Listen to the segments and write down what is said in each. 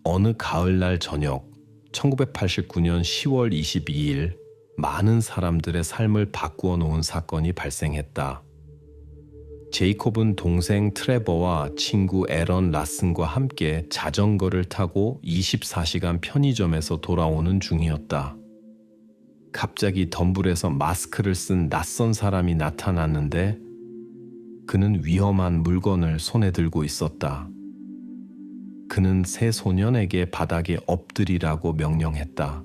어느 가을날 저녁 1989년 10월 22일 많은 사람들의 삶을 바꾸어 놓은 사건이 발생했다. 제이콥은 동생 트레버와 친구 에런 라슨과 함께 자전거를 타고 24시간 편의점에서 돌아오는 중이었다. 갑자기 덤불에서 마스크를 쓴 낯선 사람이 나타났는데 그는 위험한 물건을 손에 들고 있었다. 그는 세 소년에게 바닥에 엎드리라고 명령했다.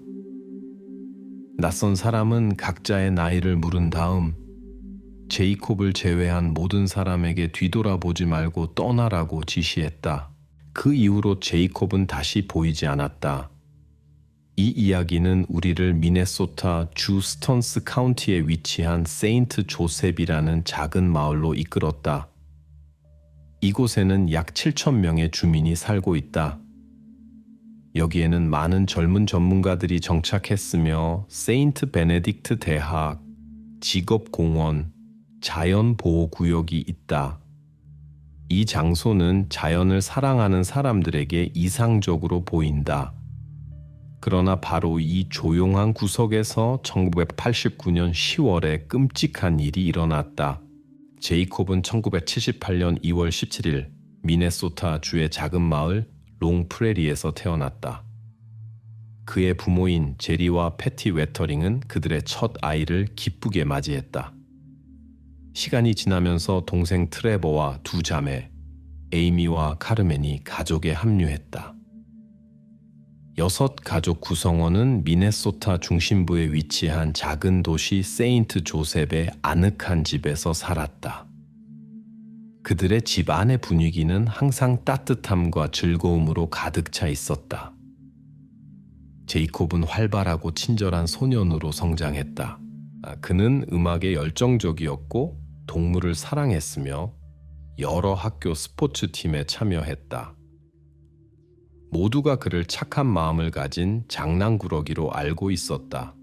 낯선 사람은 각자의 나이를 물은 다음 제이콥을 제외한 모든 사람에게 뒤돌아보지 말고 떠나라고 지시했다. 그 이후로 제이콥은 다시 보이지 않았다. 이 이야기는 우리를 미네소타 주 스턴스 카운티에 위치한 세인트 조셉이라는 작은 마을로 이끌었다. 이곳에는 약 7,000명의 주민이 살고 있다. 여기에는 많은 젊은 전문가들이 정착했으며 세인트 베네딕트 대학, 직업공원, 자연보호구역이 있다. 이 장소는 자연을 사랑하는 사람들에게 이상적으로 보인다. 그러나 바로 이 조용한 구석에서 1989년 10월에 끔찍한 일이 일어났다. 제이콥은 1978년 2월 17일 미네소타 주의 작은 마을 롱프레리에서 태어났다. 그의 부모인 제리와 패티 웨터링은 그들의 첫 아이를 기쁘게 맞이했다. 시간이 지나면서 동생 트레버와 두 자매, 에이미와 카르멘이 가족에 합류했다. 6 가족 구성원은 미네소타 중심부에 위치한 작은 도시 세인트 조셉의 아늑한 집에서 살았다. 그들의 집 안의 분위기는 항상 따뜻함과 즐거움으로 가득 차 있었다. 제이콥은 활발하고 친절한 소년으로 성장했다. 그는 음악에 열정적이었고 동물을 사랑했으며 여러 학교 스포츠팀에 참여했다. 모두가 그를 착한 마음을 가진 장난꾸러기로 알고 있었다.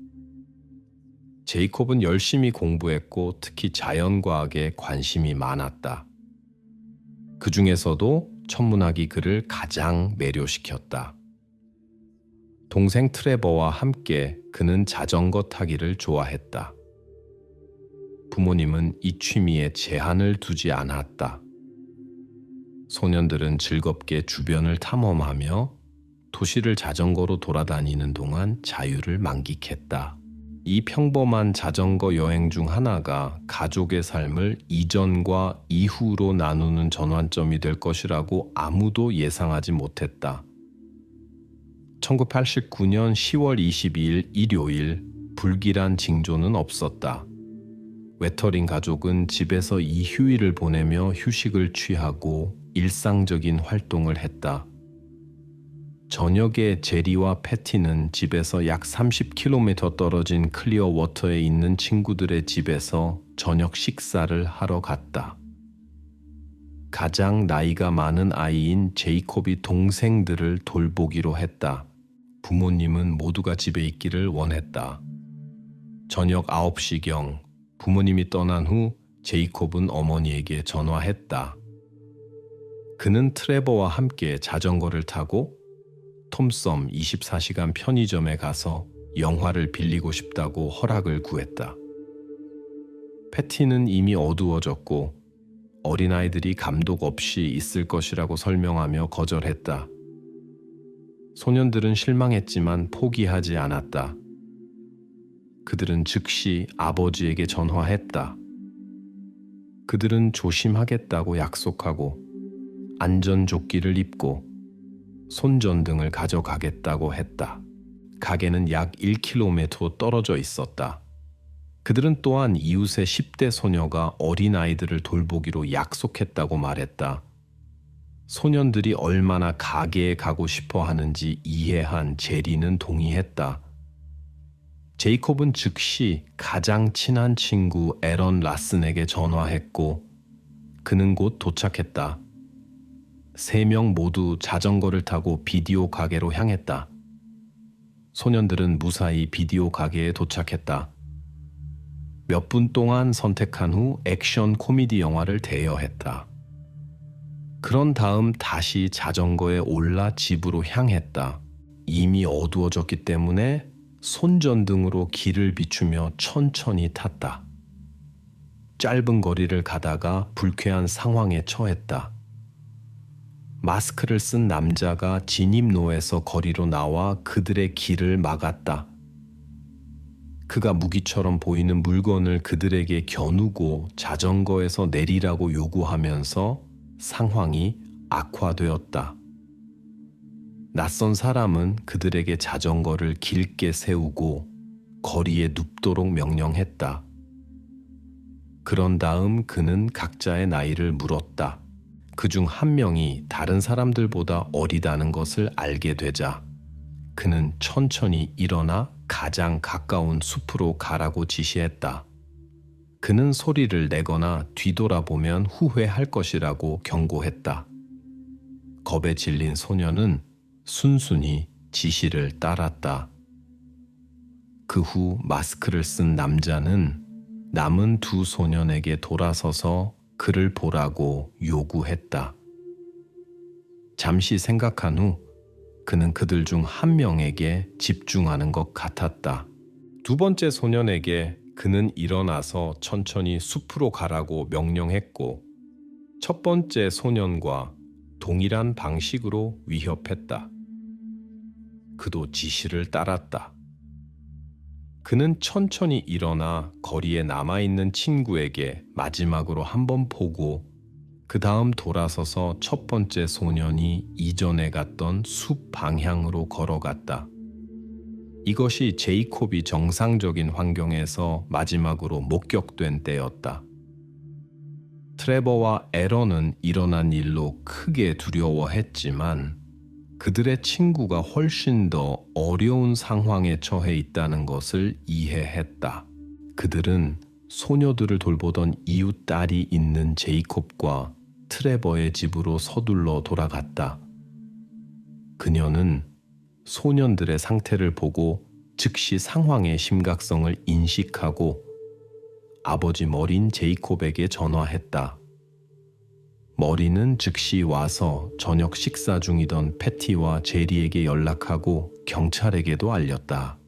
제이콥은 열심히 공부했고 특히 자연과학에 관심이 많았다. 그 중에서도 천문학이 그를 가장 매료시켰다. 동생 트레버와 함께 그는 자전거 타기를 좋아했다. 부모님은 이 취미에 제한을 두지 않았다. 소년들은 즐겁게 주변을 탐험하며 도시를 자전거로 돌아다니는 동안 자유를 만끽했다. 이 평범한 자전거 여행 중 하나가 가족의 삶을 이전과 이후로 나누는 전환점이 될 것이라고 아무도 예상하지 못했다. 1989년 10월 22일 일요일 불길한 징조는 없었다. 웨터링 가족은 집에서 이 휴일을 보내며 휴식을 취하고 일상적인 활동을 했다. 저녁에 제리와 패티는 집에서 약 30km 떨어진 클리어워터에 있는 친구들의 집에서 저녁 식사를 하러 갔다. 가장 나이가 많은 아이인 제이콥이 동생들을 돌보기로 했다. 부모님은 모두가 집에 있기를 원했다. 저녁 9시경 부모님이 떠난 후 제이콥은 어머니에게 전화했다. 그는 트레버와 함께 자전거를 타고 톰썸 24시간 편의점에 가서 영화를 빌리고 싶다고 허락을 구했다. 패티는 이미 어두워졌고 어린아이들이 감독 없이 있을 것이라고 설명하며 거절했다. 소년들은 실망했지만 포기하지 않았다. 그들은 즉시 아버지에게 전화했다. 그들은 조심하겠다고 약속하고 안전조끼를 입고 손전등을 가져가겠다고 했다. 가게는 약 1km 떨어져 있었다. 그들은 또한 이웃의 10대 소녀가 어린아이들을 돌보기로 약속했다고 말했다. 소년들이 얼마나 가게에 가고 싶어 하는지 이해한 제리는 동의했다. 제이콥은 즉시 가장 친한 친구 에런 라슨에게 전화했고 그는 곧 도착했다. 3명 모두 자전거를 타고 비디오 가게로 향했다. 소년들은 무사히 비디오 가게에 도착했다. 몇 분 동안 선택한 후 액션 코미디 영화를 대여했다. 그런 다음 다시 자전거에 올라 집으로 향했다. 이미 어두워졌기 때문에 손전등으로 길을 비추며 천천히 탔다. 짧은 거리를 가다가 불쾌한 상황에 처했다. 마스크를 쓴 남자가 진입로에서 거리로 나와 그들의 길을 막았다. 그가 무기처럼 보이는 물건을 그들에게 겨누고 자전거에서 내리라고 요구하면서 상황이 악화되었다. 낯선 사람은 그들에게 자전거를 길게 세우고 거리에 눕도록 명령했다. 그런 다음 그는 각자의 나이를 물었다. 그중 한 명이 다른 사람들보다 어리다는 것을 알게 되자 그는 천천히 일어나 가장 가까운 숲으로 가라고 지시했다. 그는 소리를 내거나 뒤돌아보면 후회할 것이라고 경고했다. 겁에 질린 소년은 순순히 지시를 따랐다. 그 후 마스크를 쓴 남자는 남은 두 소년에게 돌아서서 그를 보라고 요구했다. 잠시 생각한 후 그는 그들 중 한 명에게 집중하는 것 같았다. 두 번째 소년에게 그는 일어나서 천천히 숲으로 가라고 명령했고 첫 번째 소년과 동일한 방식으로 위협했다. 그도 지시를 따랐다. 그는 천천히 일어나 거리에 남아있는 친구에게 마지막으로 한번 보고 그 다음 돌아서서 첫 번째 소년이 이전에 갔던 숲 방향으로 걸어갔다. 이것이 제이콥이 정상적인 환경에서 마지막으로 목격된 때였다. 트레버와 에런은 일어난 일로 크게 두려워했지만 그들의 친구가 훨씬 더 어려운 상황에 처해 있다는 것을 이해했다. 그들은 소녀들을 돌보던 이웃 딸이 있는 제이콥과 트레버의 집으로 서둘러 돌아갔다. 그녀는 소년들의 상태를 보고 즉시 상황의 심각성을 인식하고 아버지 머린 제이콥에게 전화했다. 머리는 즉시 와서 저녁 식사 중이던 패티와 제리에게 연락하고 경찰에게도 알렸다.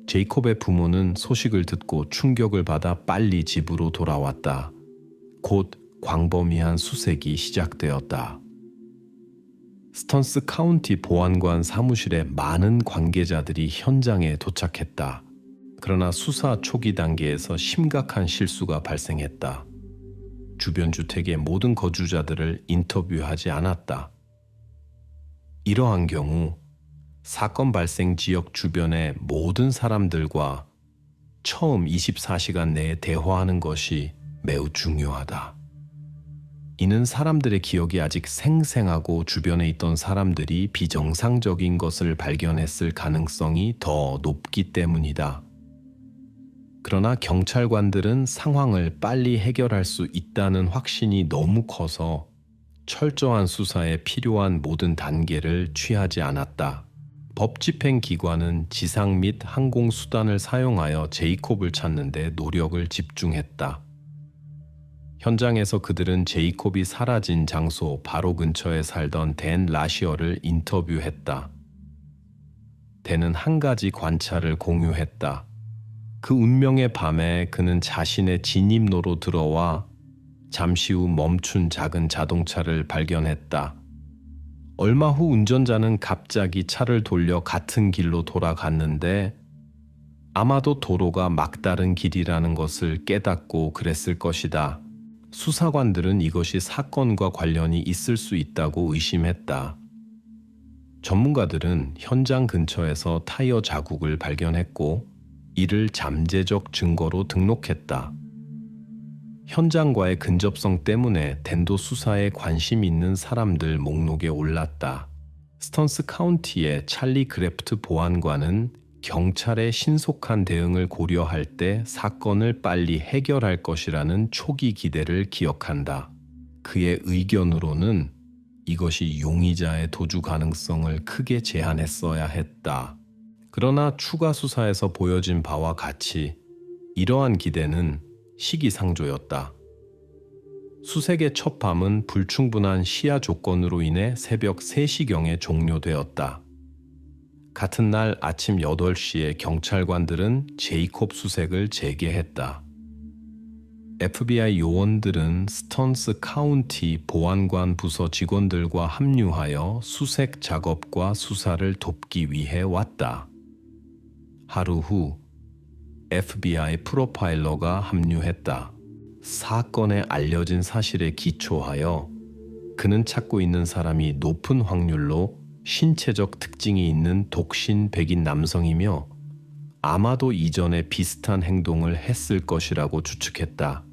제이콥의 부모는 소식을 듣고 충격을 받아 빨리 집으로 돌아왔다. 곧 광범위한 수색이 시작되었다. 스턴스 카운티 보안관 사무실에 많은 관계자들이 현장에 도착했다. 그러나 수사 초기 단계에서 심각한 실수가 발생했다. 주변 주택의 모든 거주자들을 인터뷰하지 않았다. 이러한 경우 사건 발생 지역 주변의 모든 사람들과 처음 24시간 내에 대화하는 것이 매우 중요하다. 이는 사람들의 기억이 아직 생생하고 주변에 있던 사람들이 비정상적인 것을 발견했을 가능성이 더 높기 때문이다. 그러나 경찰관들은 상황을 빨리 해결할 수 있다는 확신이 너무 커서 철저한 수사에 필요한 모든 단계를 취하지 않았다. 법집행기관은 지상 및 항공수단을 사용하여 제이콥을 찾는 데 노력을 집중했다. 현장에서 그들은 제이콥이 사라진 장소 바로 근처에 살던 댄 라시어를 인터뷰했다. 댄은 한 가지 관찰을 공유했다. 그 운명의 밤에 그는 자신의 진입로로 들어와 잠시 후 멈춘 작은 자동차를 발견했다. 얼마 후 운전자는 갑자기 차를 돌려 같은 길로 돌아갔는데 아마도 도로가 막다른 길이라는 것을 깨닫고 그랬을 것이다. 수사관들은 이것이 사건과 관련이 있을 수 있다고 의심했다. 전문가들은 현장 근처에서 타이어 자국을 발견했고 이를 잠재적 증거로 등록했다. 현장과의 근접성 때문에 댄도 수사에 관심 있는 사람들 목록에 올랐다. 스턴스 카운티의 찰리 그래프트 보안관은 경찰의 신속한 대응을 고려할 때 사건을 빨리 해결할 것이라는 초기 기대를 기억한다. 그의 의견으로는 이것이 용의자의 도주 가능성을 크게 제한했어야 했다. 그러나 추가 수사에서 보여진 바와 같이 이러한 기대는 시기상조였다. 수색의 첫 밤은 불충분한 시야 조건으로 인해 새벽 3시경에 종료되었다. 같은 날 아침 8시에 경찰관들은 제이콥 수색을 재개했다. FBI 요원들은 스턴스 카운티 보안관 부서 직원들과 합류하여 수색 작업과 수사를 돕기 위해 왔다. 하루 후 FBI 프로파일러가 합류했다. 사건에 알려진 사실에 기초하여 그는 찾고 있는 사람이 높은 확률로 신체적 특징이 있는 독신 백인 남성이며 아마도 이전에 비슷한 행동을 했을 것이라고 추측했다.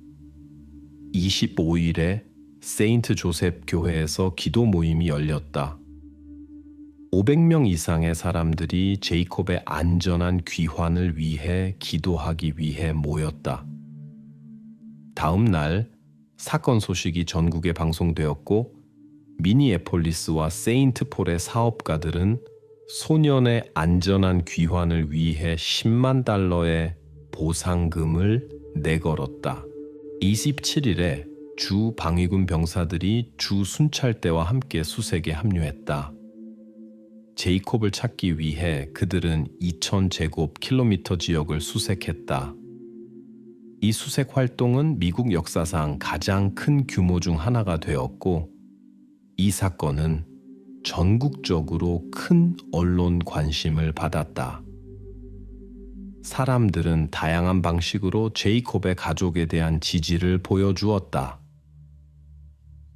25일에 세인트 조셉 교회에서 기도 모임이 열렸다. 500명 이상의 사람들이 제이콥의 안전한 귀환을 위해 기도하기 위해 모였다. 다음 날 사건 소식이 전국에 방송되었고 미니애폴리스와 세인트폴의 사업가들은 소년의 안전한 귀환을 위해 10만 달러의 보상금을 내걸었다. 27일에 주 방위군 병사들이 주 순찰대와 함께 수색에 합류했다. 제이콥을 찾기 위해 그들은 2,000제곱킬로미터 지역을 수색했다. 이 수색 활동은 미국 역사상 가장 큰 규모 중 하나가 되었고 이 사건은 전국적으로 큰 언론 관심을 받았다. 사람들은 다양한 방식으로 제이콥의 가족에 대한 지지를 보여주었다.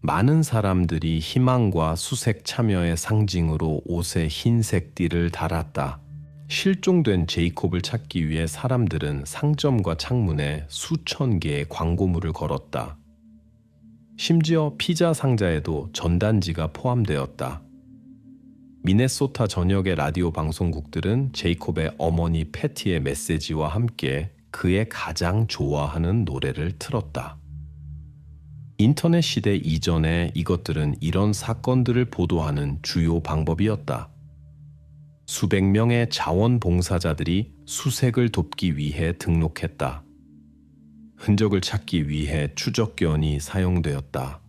많은 사람들이 희망과 수색 참여의 상징으로 옷에 흰색 띠를 달았다. 실종된 제이콥을 찾기 위해 사람들은 상점과 창문에 수천 개의 광고물을 걸었다. 심지어 피자 상자에도 전단지가 포함되었다. 미네소타 전역의 라디오 방송국들은 제이콥의 어머니 패티의 메시지와 함께 그의 가장 좋아하는 노래를 틀었다. 인터넷 시대 이전에 이것들은 이런 사건들을 보도하는 주요 방법이었다. 수백 명의 자원봉사자들이 수색을 돕기 위해 등록했다. 흔적을 찾기 위해 추적견이 사용되었다.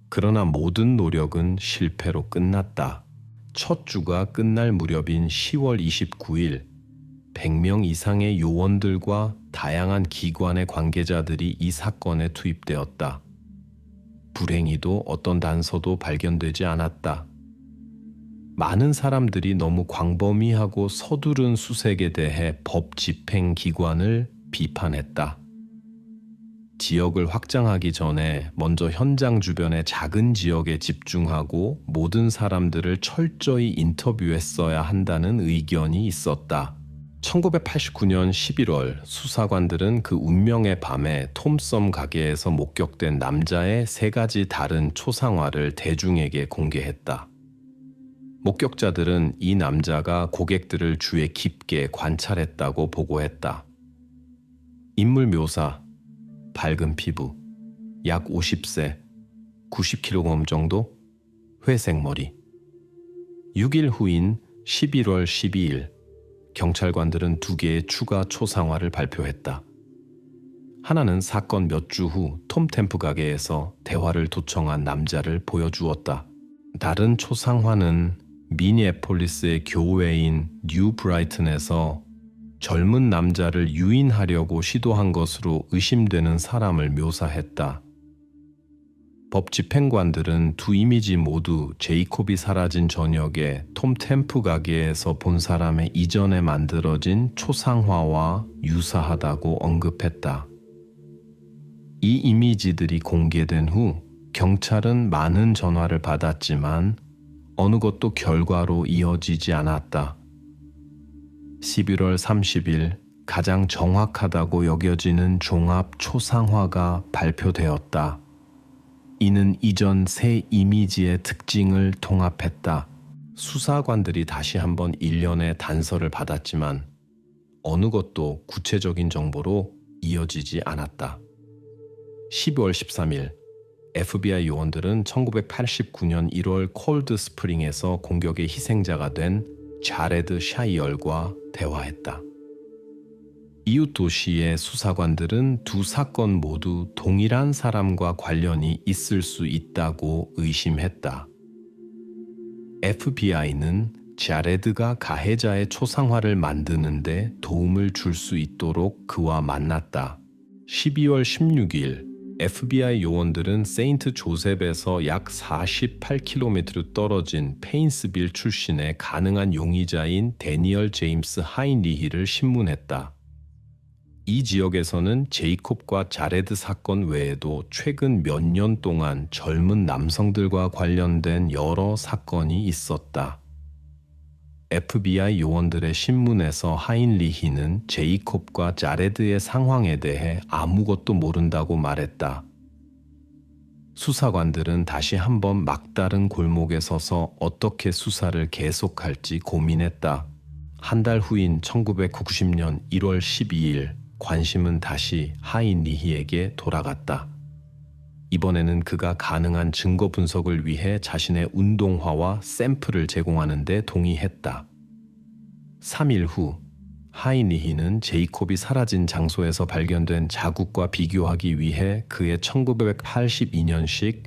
그러나 모든 노력은 실패로 끝났다. 첫 주가 끝날 무렵인 10월 29일, 100명 이상의 요원들과 다양한 기관의 관계자들이 이 사건에 투입되었다. 불행히도 어떤 단서도 발견되지 않았다. 많은 사람들이 너무 광범위하고 서두른 수색에 대해 법 집행 기관을 비판했다. 지역을 확장하기 전에 먼저 현장 주변의 작은 지역에 집중하고 모든 사람들을 철저히 인터뷰했어야 한다는 의견이 있었다. 1989년 11월 수사관들은 그 운명의 밤에 톰썸 가게에서 목격된 남자의 3가지 다른 초상화를 대중에게 공개했다. 목격자들은 이 남자가 고객들을 주에 깊게 관찰했다고 보고했다. 인물 묘사, 밝은 피부, 약 50세, 90kg 정도, 회색 머리. 6일 후인 11월 12일, 경찰관들은 2개의 추가 초상화를 발표했다. 하나는 사건 몇 주 후 톰 템프 가게에서 대화를 도청한 남자를 보여주었다. 다른 초상화는 미니애폴리스의 교회인 뉴 브라이튼에서 젊은 남자를 유인하려고 시도한 것으로 의심되는 사람을 묘사했다. 법 집행관들은 2 이미지 모두 제이콥이 사라진 저녁에 톰 템프 가게에서 본 사람의 이전에 만들어진 초상화와 유사하다고 언급했다. 이 이미지들이 공개된 후 경찰은 많은 전화를 받았지만 어느 것도 결과로 이어지지 않았다. 11월 30일 가장 정확하다고 여겨지는 종합 초상화가 발표되었다. 이는 이전 3 이미지의 특징을 통합했다. 수사관들이 다시 한번 일련의 단서를 받았지만 어느 것도 구체적인 정보로 이어지지 않았다. 12월 13일 FBI 요원들은 1989년 1월 콜드 스프링에서 공격의 희생자가 된 자레드 샤이얼과 대화했다. 이웃 도시의 수사관들은 두 사건 모두 동일한 사람과 관련이 있을 수 있다고 의심했다. FBI는 자레드가 가해자의 초상화를 만드는데 도움을 줄 수 있도록 그와 만났다. 12월 16일 FBI 요원들은 세인트 조셉에서 약 48km 떨어진 페인스빌 출신의 가능한 용의자인 데니얼 제임스 하인리히를 신문했다. 이 지역에서는 제이콥과 자레드 사건 외에도 최근 몇 년 동안 젊은 남성들과 관련된 여러 사건이 있었다. FBI 요원들의 신문에서 하인리히는 제이콥과 자레드의 상황에 대해 아무것도 모른다고 말했다. 수사관들은 다시 한번 막다른 골목에 서서 어떻게 수사를 계속할지 고민했다. 한 달 후인 1990년 1월 12일 관심은 다시 하인리히에게 돌아갔다. 이번에는 그가 가능한 증거 분석을 위해 자신의 운동화와 샘플을 제공하는 데 동의했다. 3일 후 하인리히는 제이콥이 사라진 장소에서 발견된 자국과 비교하기 위해 그의 1982년식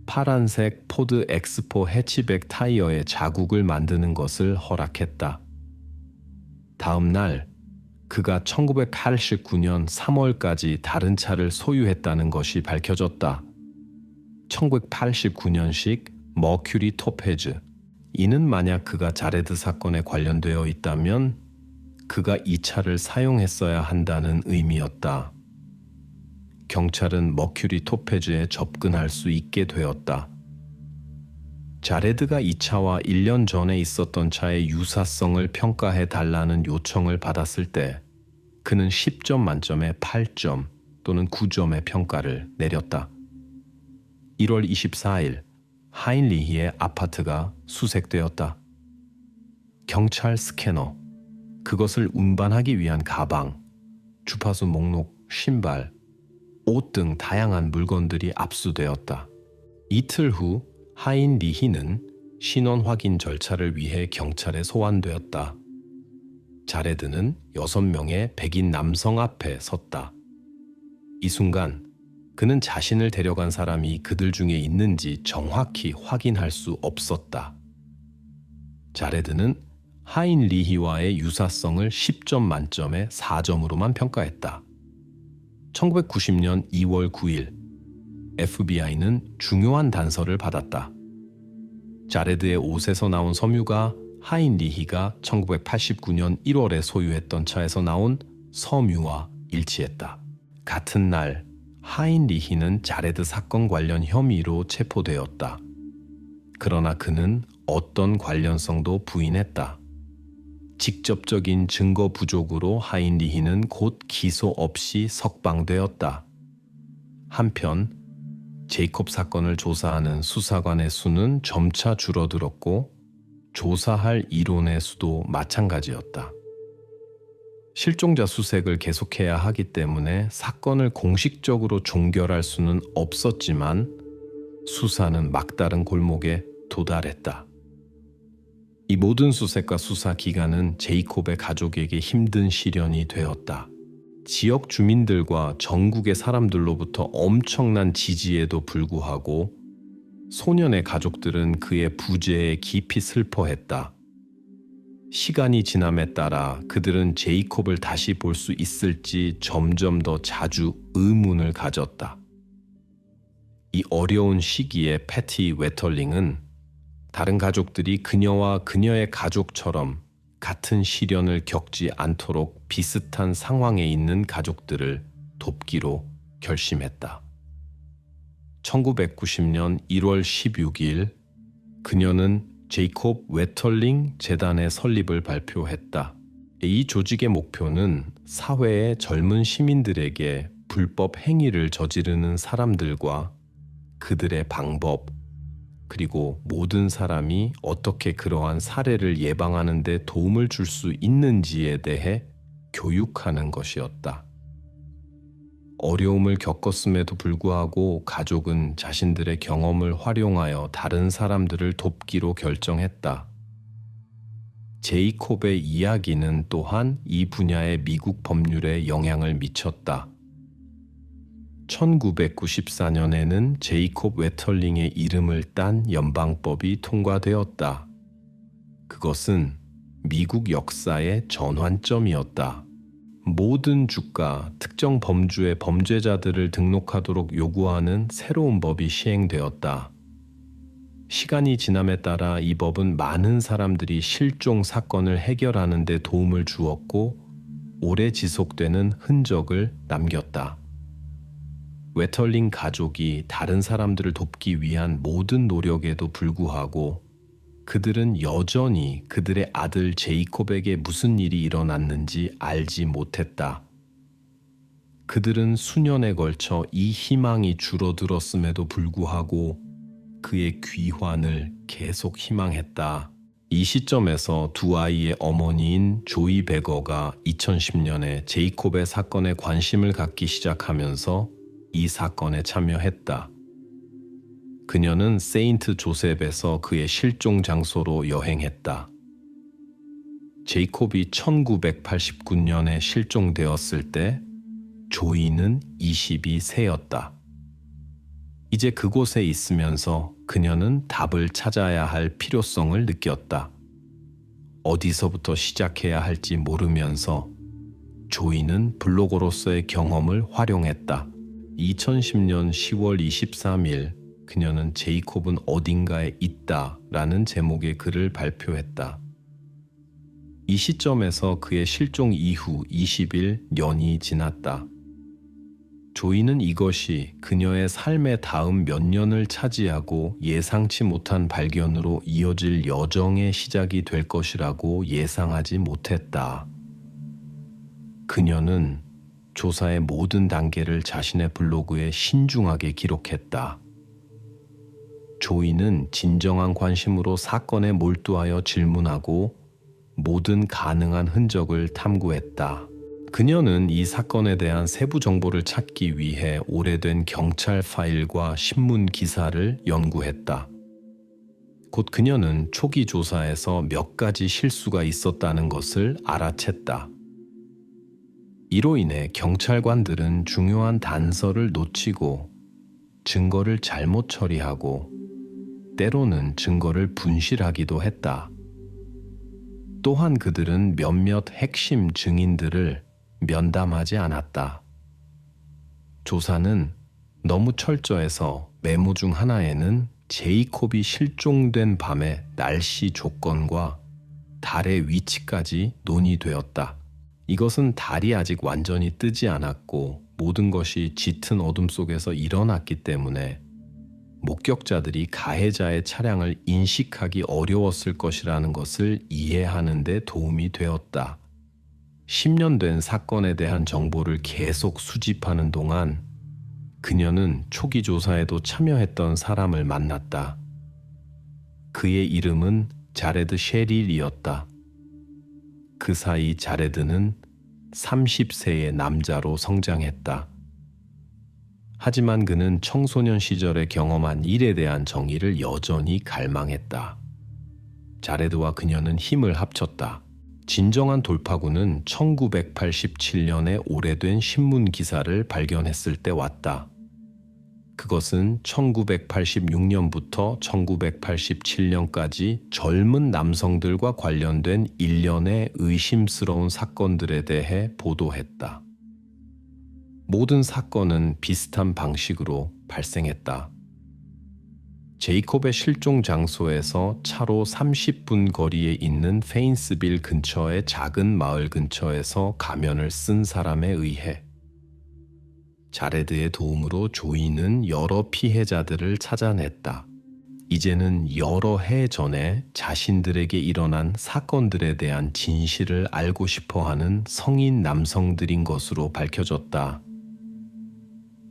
파란색 포드 엑스포 해치백 타이어의 자국을 만드는 것을 허락했다. 다음 날 그가 1989년 3월까지 다른 차를 소유했다는 것이 밝혀졌다. 1989년식 머큐리 토페즈. 이는 만약 그가 자레드 사건에 관련되어 있다면 그가 이 차를 사용했어야 한다는 의미였다. 경찰은 머큐리 토페즈에 접근할 수 있게 되었다. 자레드가 이 차와 1년 전에 있었던 차의 유사성을 평가해 달라는 요청을 받았을 때 그는 10점 만점에 8점 또는 9점의 평가를 내렸다. 1월 24일 하인리히의 아파트가 수색되었다. 경찰 스캐너, 그것을 운반하기 위한 가방, 주파수 목록, 신발, 옷 등 다양한 물건들이 압수되었다. 이틀 후 하인리히는 신원 확인 절차를 위해 경찰에 소환되었다. 자레드는 6명의 백인 남성 앞에 섰다. 이 순간 그는 자신을 데려간 사람이 그들 중에 있는지 정확히 확인할 수 없었다. 자레드는 하인리히와의 유사성을 10점 만점에 4점으로만 평가했다. 1990년 2월 9일 FBI는 중요한 단서를 받았다. 자레드의 옷에서 나온 섬유가 하인리히가 1989년 1월에 소유했던 차에서 나온 섬유와 일치했다. 같은 날 하인리히는 자레드 사건 관련 혐의로 체포되었다. 그러나 그는 어떤 관련성도 부인했다. 직접적인 증거 부족으로 하인리히는 곧 기소 없이 석방되었다. 한편 제이콥 사건을 조사하는 수사관의 수는 점차 줄어들었고 조사할 이론의 수도 마찬가지였다. 실종자 수색을 계속해야 하기 때문에 사건을 공식적으로 종결할 수는 없었지만 수사는 막다른 골목에 도달했다. 이 모든 수색과 수사 기간은 제이콥의 가족에게 힘든 시련이 되었다. 지역 주민들과 전국의 사람들로부터 엄청난 지지에도 불구하고 소년의 가족들은 그의 부재에 깊이 슬퍼했다. 시간이 지남에 따라 그들은 제이콥을 다시 볼 수 있을지 점점 더 자주 의문을 가졌다. 이 어려운 시기에 패티 웨털링은 다른 가족들이 그녀와 그녀의 가족처럼 같은 시련을 겪지 않도록 비슷한 상황에 있는 가족들을 돕기로 결심했다. 1990년 1월 16일 그녀는 제이콥 웨털링 재단의 설립을 발표했다. 이 조직의 목표는 사회의 젊은 시민들에게 불법 행위를 저지르는 사람들과 그들의 방법, 그리고 모든 사람이 어떻게 그러한 사례를 예방하는 데 도움을 줄 수 있는지에 대해 교육하는 것이었다. 어려움을 겪었음에도 불구하고 가족은 자신들의 경험을 활용하여 다른 사람들을 돕기로 결정했다. 제이콥의 이야기는 또한 이 분야의 미국 법률에 영향을 미쳤다. 1994년에는 제이콥 웨털링의 이름을 딴 연방법이 통과되었다. 그것은 미국 역사의 전환점이었다. 모든 주가, 특정 범주의 범죄자들을 등록하도록 요구하는 새로운 법이 시행되었다. 시간이 지남에 따라 이 법은 많은 사람들이 실종 사건을 해결하는 데 도움을 주었고 오래 지속되는 흔적을 남겼다. 웨털링 가족이 다른 사람들을 돕기 위한 모든 노력에도 불구하고 그들은 여전히 그들의 아들 제이콥에게 무슨 일이 일어났는지 알지 못했다. 그들은 수년에 걸쳐 이 희망이 줄어들었음에도 불구하고 그의 귀환을 계속 희망했다. 이 시점에서 두 아이의 어머니인 조이 베거가 2010년에 제이콥의 사건에 관심을 갖기 시작하면서 이 사건에 참여했다. 그녀는 세인트 조셉에서 그의 실종 장소로 여행했다. 제이콥이 1989년에 실종되었을 때 조이는 22세였다. 이제 그곳에 있으면서 그녀는 답을 찾아야 할 필요성을 느꼈다. 어디서부터 시작해야 할지 모르면서 조이는 블로거로서의 경험을 활용했다. 2010년 10월 23일 그녀는 제이콥은 어딘가에 있다 라는 제목의 글을 발표했다. 이 시점에서 그의 실종 이후 20년이 지났다. 조이는 이것이 그녀의 삶의 다음 몇 년을 차지하고 예상치 못한 발견으로 이어질 여정의 시작이 될 것이라고 예상하지 못했다. 그녀는 조사의 모든 단계를 자신의 블로그에 신중하게 기록했다. 조이는 진정한 관심으로 사건에 몰두하여 질문하고 모든 가능한 흔적을 탐구했다. 그녀는 이 사건에 대한 세부 정보를 찾기 위해 오래된 경찰 파일과 신문 기사를 연구했다. 곧 그녀는 초기 조사에서 몇 가지 실수가 있었다는 것을 알아챘다. 이로 인해 경찰관들은 중요한 단서를 놓치고 증거를 잘못 처리하고 때로는 증거를 분실하기도 했다. 또한 그들은 몇몇 핵심 증인들을 면담하지 않았다. 조사는 너무 철저해서 메모 중 하나에는 제이콥이 실종된 밤의 날씨 조건과 달의 위치까지 논의되었다. 이것은 달이 아직 완전히 뜨지 않았고 모든 것이 짙은 어둠 속에서 일어났기 때문에 목격자들이 가해자의 차량을 인식하기 어려웠을 것이라는 것을 이해하는 데 도움이 되었다. 10년 된 사건에 대한 정보를 계속 수집하는 동안 그녀는 초기 조사에도 참여했던 사람을 만났다. 그의 이름은 자레드 셰릴이었다. 그 사이 자레드는 30세의 남자로 성장했다. 하지만 그는 청소년 시절에 경험한 일에 대한 정의를 여전히 갈망했다. 자레드와 그녀는 힘을 합쳤다. 진정한 돌파구는 1987년에 오래된 신문 기사를 발견했을 때 왔다. 그것은 1986년부터 1987년까지 젊은 남성들과 관련된 일련의 의심스러운 사건들에 대해 보도했다. 모든 사건은 비슷한 방식으로 발생했다. 제이콥의 실종 장소에서 차로 30분 거리에 있는 페인스빌 근처의 작은 마을 근처에서 가면을 쓴 사람에 의해 자레드의 도움으로 조이는 여러 피해자들을 찾아냈다. 이제는 여러 해 전에 자신들에게 일어난 사건들에 대한 진실을 알고 싶어하는 성인 남성들인 것으로 밝혀졌다.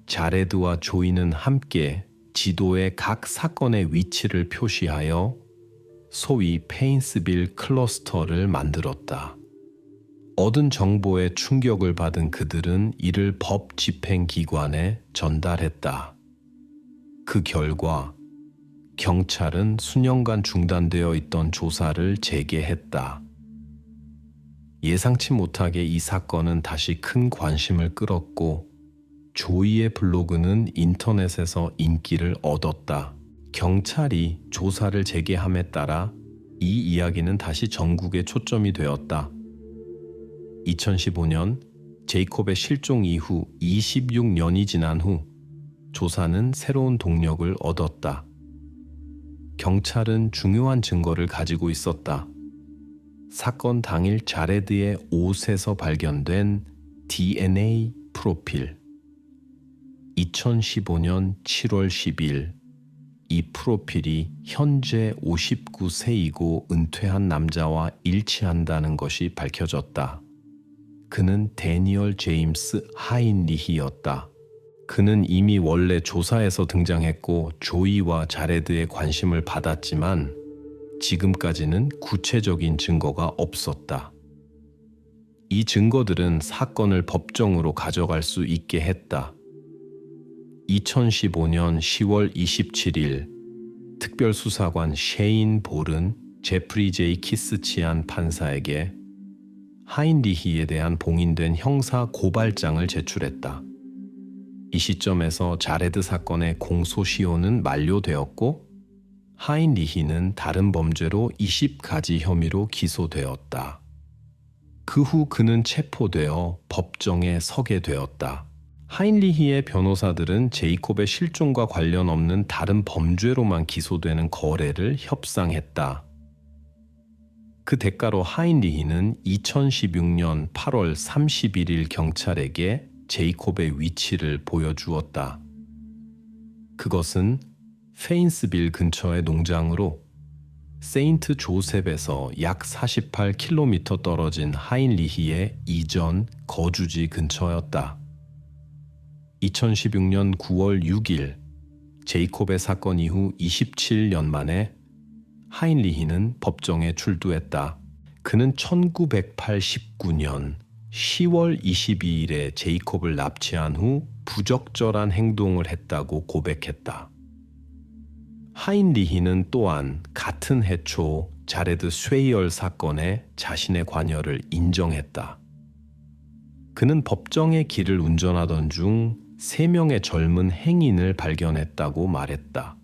자레드와 조이는 함께 지도에 각 사건의 위치를 표시하여 소위 페인스빌 클러스터를 만들었다. 얻은 정보에 충격을 받은 그들은 이를 법 집행기관에 전달했다. 그 결과 경찰은 수년간 중단되어 있던 조사를 재개했다. 예상치 못하게 이 사건은 다시 큰 관심을 끌었고 조이의 블로그는 인터넷에서 인기를 얻었다. 경찰이 조사를 재개함에 따라 이 이야기는 다시 전국에 초점이 되었다. 2015년 제이콥의 실종 이후 26년이 지난 후 조사는 새로운 동력을 얻었다. 경찰은 중요한 증거를 가지고 있었다. 사건 당일 자레드의 옷에서 발견된 DNA 프로필. 2015년 7월 10일 이 프로필이 현재 59세이고 은퇴한 남자와 일치한다는 것이 밝혀졌다. 그는 데니얼 제임스 하인리히였다. 그는 이미 원래 조사에서 등장했고 조이와 자레드의 관심을 받았지만 지금까지는 구체적인 증거가 없었다. 이 증거들은 사건을 법정으로 가져갈 수 있게 했다. 2015년 10월 27일 특별수사관 셰인 볼은 제프리 제이 키스치안 판사에게 하인리히에 대한 봉인된 형사 고발장을 제출했다. 이 시점에서 자레드 사건의 공소시효는 만료되었고 하인리히는 다른 범죄로 20가지 혐의로 기소되었다. 그 후 그는 체포되어 법정에 서게 되었다. 하인리히의 변호사들은 제이콥의 실종과 관련 없는 다른 범죄로만 기소되는 거래를 협상했다. 그 대가로 하인리히는 2016년 8월 31일 경찰에게 제이콥의 위치를 보여주었다. 그것은 페인스빌 근처의 농장으로 세인트 조셉에서 약 48km 떨어진 하인리히의 이전 거주지 근처였다. 2016년 9월 6일 제이콥의 사건 이후 27년 만에 하인리히는 법정에 출두했다. 그는 1989년 10월 22일에 제이콥을 납치한 후 부적절한 행동을 했다고 고백했다. 하인리히는 또한 같은 해 초 자레드 쉐이얼 사건에 자신의 관여를 인정했다. 그는 법정의 길을 운전하던 중 3명의 젊은 행인을 발견했다고 말했다.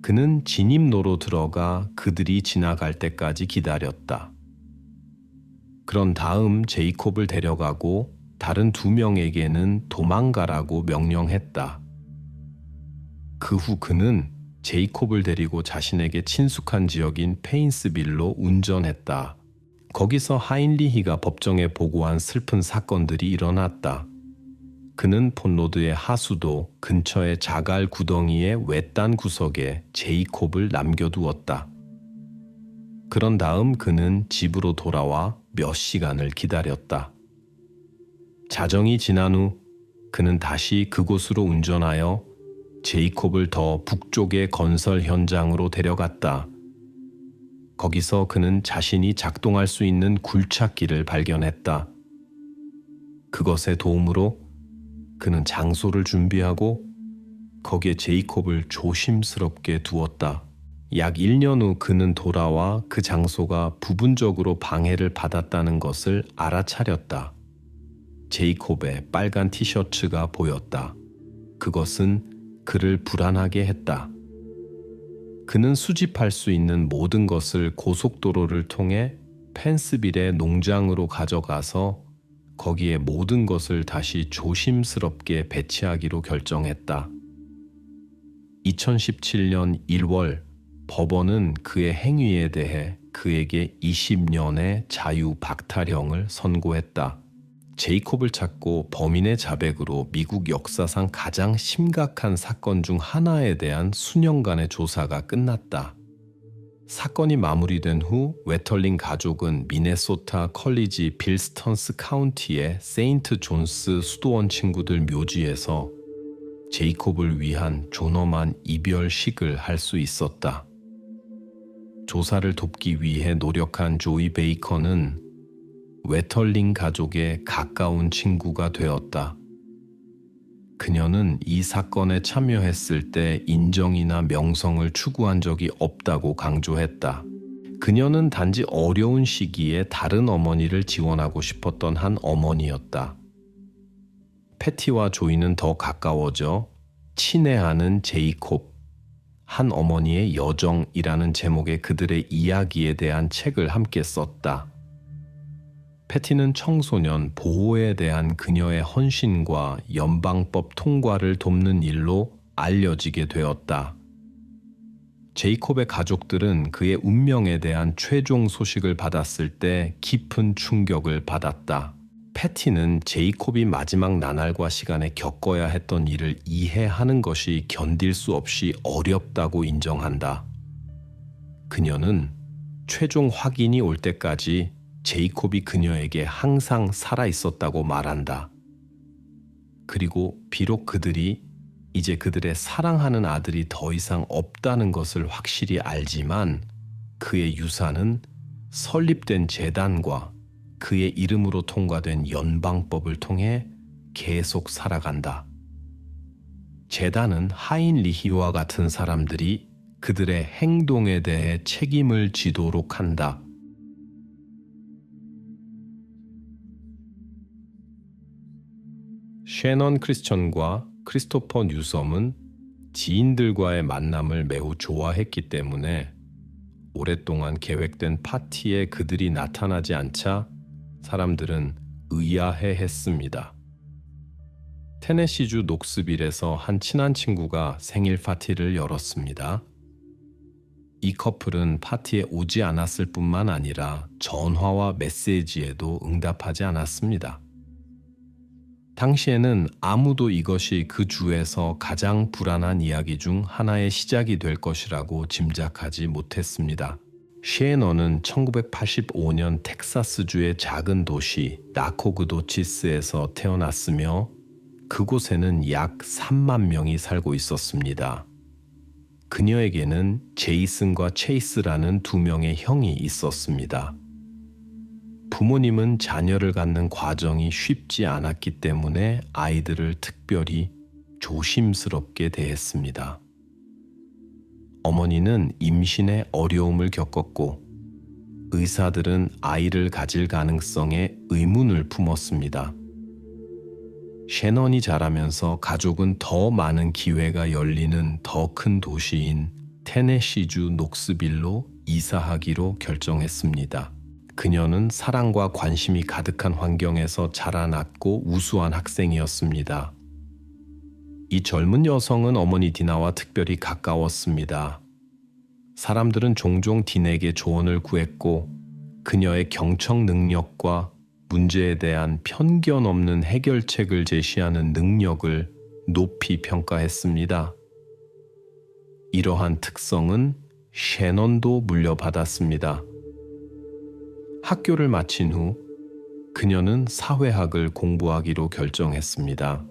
그는 진입로로 들어가 그들이 지나갈 때까지 기다렸다. 그런 다음 제이콥을 데려가고 다른 2명에게는 도망가라고 명령했다. 그 후 그는 제이콥을 데리고 자신에게 친숙한 지역인 페인스빌로 운전했다. 거기서 하인리히가 법정에 보고한 슬픈 사건들이 일어났다. 그는 폰로드의 하수도 근처의 자갈 구덩이의 외딴 구석에 제이콥을 남겨두었다. 그런 다음 그는 집으로 돌아와 몇 시간을 기다렸다. 자정이 지난 후 그는 다시 그곳으로 운전하여 제이콥을 더 북쪽의 건설 현장으로 데려갔다. 거기서 그는 자신이 작동할 수 있는 굴착기를 발견했다. 그것의 도움으로 그는 장소를 준비하고 거기에 제이콥을 조심스럽게 두었다. 약 1년 후 그는 돌아와 그 장소가 부분적으로 방해를 받았다는 것을 알아차렸다. 제이콥의 빨간 티셔츠가 보였다. 그것은 그를 불안하게 했다. 그는 수집할 수 있는 모든 것을 고속도로를 통해 펜스빌의 농장으로 가져가서 거기에 모든 것을 다시 조심스럽게 배치하기로 결정했다. 2017년 1월 법원은 그의 행위에 대해 그에게 20년의 자유 박탈형을 선고했다. 제이콥을 찾고 범인의 자백으로 미국 역사상 가장 심각한 사건 중 하나에 대한 수년간의 조사가 끝났다. 사건이 마무리된 후 웨털링 가족은 미네소타 컬리지 빌스턴스 카운티의 세인트 존스 수도원 친구들 묘지에서 제이콥을 위한 존엄한 이별식을 할 수 있었다. 조사를 돕기 위해 노력한 조이 베이커는 웨털링 가족의 가까운 친구가 되었다. 그녀는 이 사건에 참여했을 때 인정이나 명성을 추구한 적이 없다고 강조했다. 그녀는 단지 어려운 시기에 다른 어머니를 지원하고 싶었던 한 어머니였다. 패티와 조이는 더 가까워져 친애하는 제이콥, 한 어머니의 여정이라는 제목의 그들의 이야기에 대한 책을 함께 썼다. 패티는 청소년 보호에 대한 그녀의 헌신과 연방법 통과를 돕는 일로 알려지게 되었다. 제이콥의 가족들은 그의 운명에 대한 최종 소식을 받았을 때 깊은 충격을 받았다. 패티는 제이콥이 마지막 나날과 시간에 겪어야 했던 일을 이해하는 것이 견딜 수 없이 어렵다고 인정한다. 그녀는 최종 확인이 올 때까지 제이콥이 그녀에게 항상 살아 있었다고 말한다. 그리고 비록 그들이 이제 그들의 사랑하는 아들이 더 이상 없다는 것을 확실히 알지만 그의 유산은 설립된 재단과 그의 이름으로 통과된 연방법을 통해 계속 살아간다. 재단은 하인리히와 같은 사람들이 그들의 행동에 대해 책임을 지도록 한다. 셰넌 크리스천과 크리스토퍼 뉴섬은 지인들과의 만남을 매우 좋아했기 때문에 오랫동안 계획된 파티에 그들이 나타나지 않자 사람들은 의아해했습니다. 테네시주 녹스빌에서 한 친한 친구가 생일 파티를 열었습니다. 이 커플은 파티에 오지 않았을 뿐만 아니라 전화와 메시지에도 응답하지 않았습니다. 당시에는 아무도 이것이 그 주에서 가장 불안한 이야기 중 하나의 시작이 될 것이라고 짐작하지 못했습니다. 셰넌은 1985년 텍사스주의 작은 도시 나코그도치스에서 태어났으며 그곳에는 약 3만 명이 살고 있었습니다. 그녀에게는 제이슨과 체이스라는 두 명의 형이 있었습니다. 부모님은 자녀를 갖는 과정이 쉽지 않았기 때문에 아이들을 특별히 조심스럽게 대했습니다. 어머니는 임신에 어려움을 겪었고 의사들은 아이를 가질 가능성에 의문을 품었습니다. 셰넌이 자라면서 가족은 더 많은 기회가 열리는 더 큰 도시인 테네시주 녹스빌로 이사하기로 결정했습니다. 그녀는 사랑과 관심이 가득한 환경에서 자라났고 우수한 학생이었습니다. 이 젊은 여성은 어머니 디나와 특별히 가까웠습니다. 사람들은 종종 딘에게 조언을 구했고 그녀의 경청 능력과 문제에 대한 편견 없는 해결책을 제시하는 능력을 높이 평가했습니다. 이러한 특성은 셰넌도 물려받았습니다. 학교를 마친 후 그녀는 사회학을 공부하기로 결정했습니다.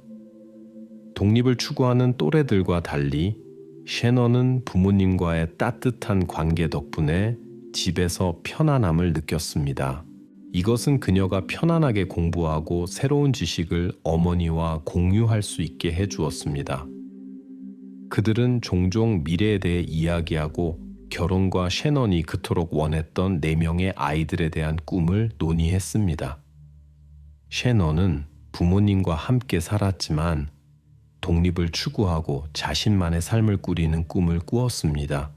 독립을 추구하는 또래들과 달리 셰넌은 부모님과의 따뜻한 관계 덕분에 집에서 편안함을 느꼈습니다. 이것은 그녀가 편안하게 공부하고 새로운 지식을 어머니와 공유할 수 있게 해주었습니다. 그들은 종종 미래에 대해 이야기하고 결혼과 셰넌이 그토록 원했던 4명의 아이들에 대한 꿈을 논의했습니다. 셰넌은 부모님과 함께 살았지만 독립을 추구하고 자신만의 삶을 꾸리는 꿈을 꾸었습니다.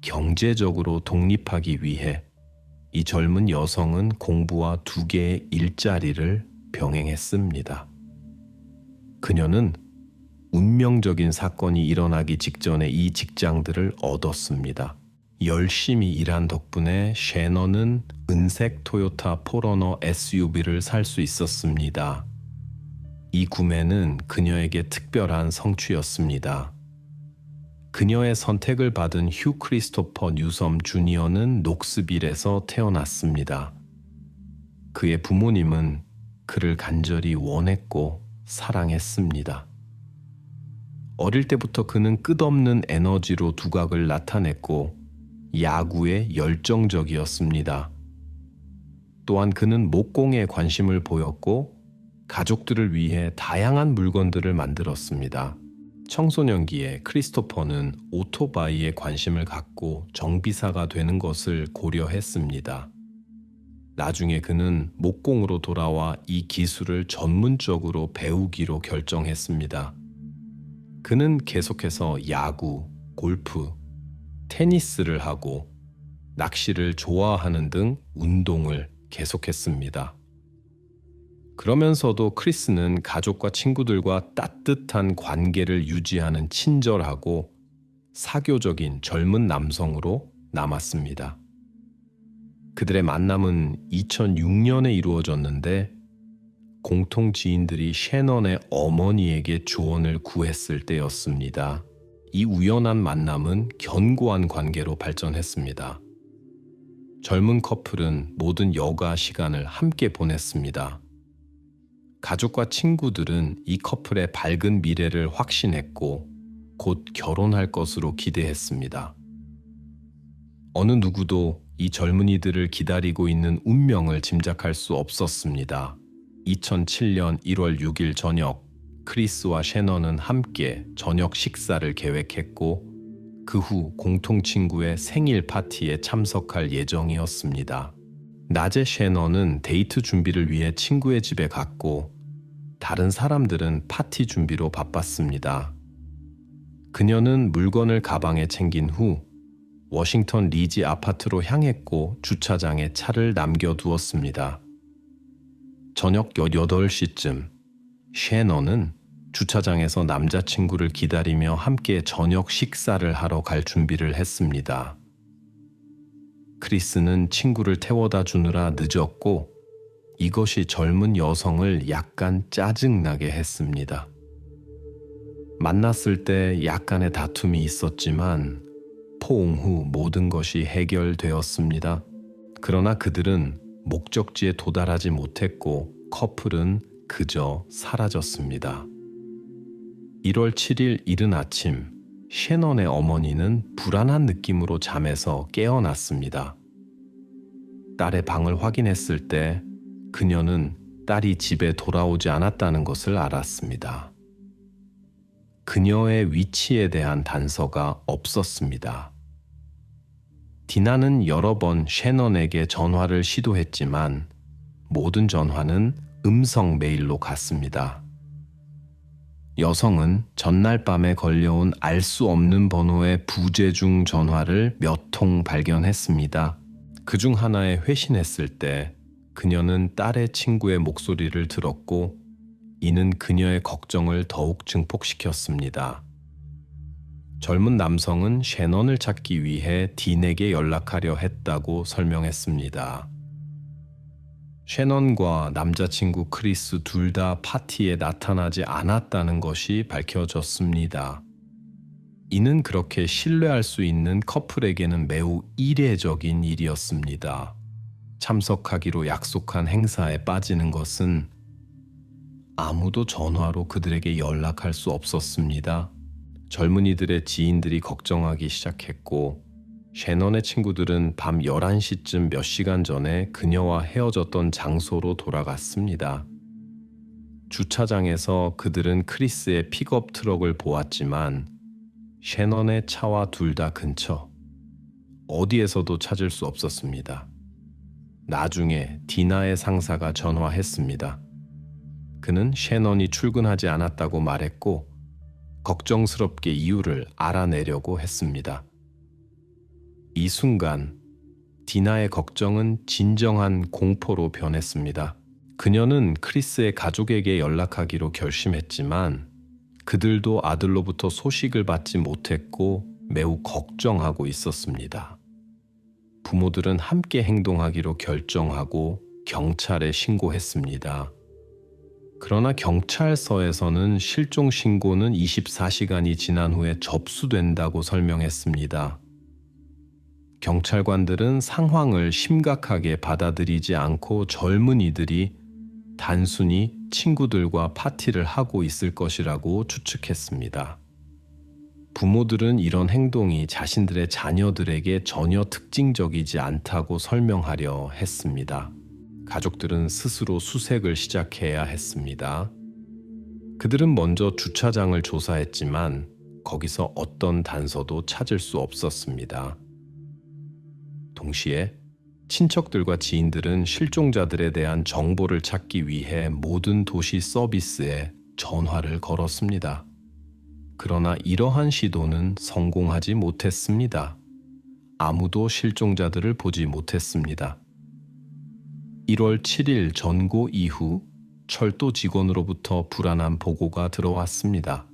경제적으로 독립하기 위해 이 젊은 여성은 공부와 2개의 일자리를 병행했습니다. 그녀는 운명적인 사건이 일어나기 직전에 이 직장들을 얻었습니다. 열심히 일한 덕분에 셰넌은 은색 토요타 포러너 SUV를 살 수 있었습니다. 이 구매는 그녀에게 특별한 성취였습니다. 그녀의 선택을 받은 휴 크리스토퍼 뉴섬 주니어는 녹스빌에서 태어났습니다. 그의 부모님은 그를 간절히 원했고 사랑했습니다. 어릴 때부터 그는 끝없는 에너지로 두각을 나타냈고 야구에 열정적이었습니다. 또한 그는 목공에 관심을 보였고 가족들을 위해 다양한 물건들을 만들었습니다. 청소년기에 크리스토퍼는 오토바이에 관심을 갖고 정비사가 되는 것을 고려했습니다. 나중에 그는 목공으로 돌아와 이 기술을 전문적으로 배우기로 결정했습니다. 그는 계속해서 야구, 골프, 테니스를 하고 낚시를 좋아하는 등 운동을 계속했습니다. 그러면서도 크리스는 가족과 친구들과 따뜻한 관계를 유지하는 친절하고 사교적인 젊은 남성으로 남았습니다. 그들의 만남은 2006년에 이루어졌는데 공통 지인들이 셰넌의 어머니에게 조언을 구했을 때였습니다. 이 우연한 만남은 견고한 관계로 발전했습니다. 젊은 커플은 모든 여가 시간을 함께 보냈습니다. 가족과 친구들은 이 커플의 밝은 미래를 확신했고 곧 결혼할 것으로 기대했습니다. 어느 누구도 이 젊은이들을 기다리고 있는 운명을 짐작할 수 없었습니다. 2007년 1월 6일 저녁, 크리스와 셰넌은 함께 저녁 식사를 계획했고 그 후 공통 친구의 생일 파티에 참석할 예정이었습니다. 낮에 셰넌은 데이트 준비를 위해 친구의 집에 갔고 다른 사람들은 파티 준비로 바빴습니다. 그녀는 물건을 가방에 챙긴 후 워싱턴 리지 아파트로 향했고 주차장에 차를 남겨두었습니다. 저녁 8시쯤 셰넌은 주차장에서 남자친구를 기다리며 함께 저녁 식사를 하러 갈 준비를 했습니다. 크리스는 친구를 태워다 주느라 늦었고 이것이 젊은 여성을 약간 짜증나게 했습니다. 만났을 때 약간의 다툼이 있었지만 포옹 후 모든 것이 해결되었습니다. 그러나 그들은 목적지에 도달하지 못했고 커플은 그저 사라졌습니다. 1월 7일 이른 아침, 셰넌의 어머니는 불안한 느낌으로 잠에서 깨어났습니다. 딸의 방을 확인했을 때 그녀는 딸이 집에 돌아오지 않았다는 것을 알았습니다. 그녀의 위치에 대한 단서가 없었습니다. 디나는 여러 번 셰넌에게 전화를 시도했지만 모든 전화는 음성 메일로 갔습니다. 여성은 전날 밤에 걸려온 알 수 없는 번호의 부재중 전화를 몇 통 발견했습니다. 그중 하나에 회신했을 때 그녀는 딸의 친구의 목소리를 들었고 이는 그녀의 걱정을 더욱 증폭시켰습니다. 젊은 남성은 셰넌을 찾기 위해 딘에게 연락하려 했다고 설명했습니다. 셰넌과 남자친구 크리스 둘 다 파티에 나타나지 않았다는 것이 밝혀졌습니다. 이는 그렇게 신뢰할 수 있는 커플에게는 매우 이례적인 일이었습니다. 참석하기로 약속한 행사에 빠지는 것은 아무도 전화로 그들에게 연락할 수 없었습니다. 젊은이들의 지인들이 걱정하기 시작했고 셰넌의 친구들은 밤 11시쯤 몇 시간 전에 그녀와 헤어졌던 장소로 돌아갔습니다. 주차장에서 그들은 크리스의 픽업 트럭을 보았지만 셰넌의 차와 둘 다 근처, 어디에서도 찾을 수 없었습니다. 나중에 디나의 상사가 전화했습니다. 그는 셰넌이 출근하지 않았다고 말했고 걱정스럽게 이유를 알아내려고 했습니다. 이 순간 디나의 걱정은 진정한 공포로 변했습니다. 그녀는 크리스의 가족에게 연락하기로 결심했지만 그들도 아들로부터 소식을 받지 못했고 매우 걱정하고 있었습니다. 부모들은 함께 행동하기로 결정하고 경찰에 신고했습니다. 그러나 경찰서에서는 실종 신고는 24시간이 지난 후에 접수된다고 설명했습니다. 경찰관들은 상황을 심각하게 받아들이지 않고 젊은이들이 단순히 친구들과 파티를 하고 있을 것이라고 추측했습니다. 부모들은 이런 행동이 자신들의 자녀들에게 전혀 특징적이지 않다고 설명하려 했습니다. 가족들은 스스로 수색을 시작해야 했습니다. 그들은 먼저 주차장을 조사했지만 거기서 어떤 단서도 찾을 수 없었습니다. 동시에 친척들과 지인들은 실종자들에 대한 정보를 찾기 위해 모든 도시 서비스에 전화를 걸었습니다. 그러나 이러한 시도는 성공하지 못했습니다. 아무도 실종자들을 보지 못했습니다. 1월 7일 전고 이후 철도 직원으로부터 불안한 보고가 들어왔습니다.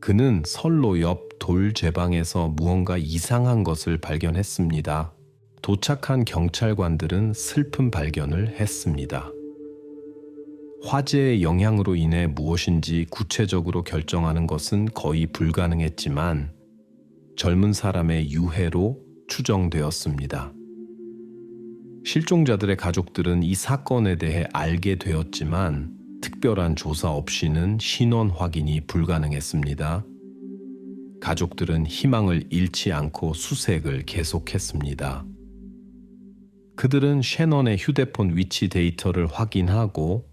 그는 선로 옆 돌 제방에서 무언가 이상한 것을 발견했습니다. 도착한 경찰관들은 슬픈 발견을 했습니다. 화재의 영향으로 인해 무엇인지 구체적으로 결정하는 것은 거의 불가능했지만 젊은 사람의 유해로 추정되었습니다. 실종자들의 가족들은 이 사건에 대해 알게 되었지만 특별한 조사 없이는 신원 확인이 불가능했습니다. 가족들은 희망을 잃지 않고 수색을 계속했습니다. 그들은 셰넌의 휴대폰 위치 데이터를 확인하고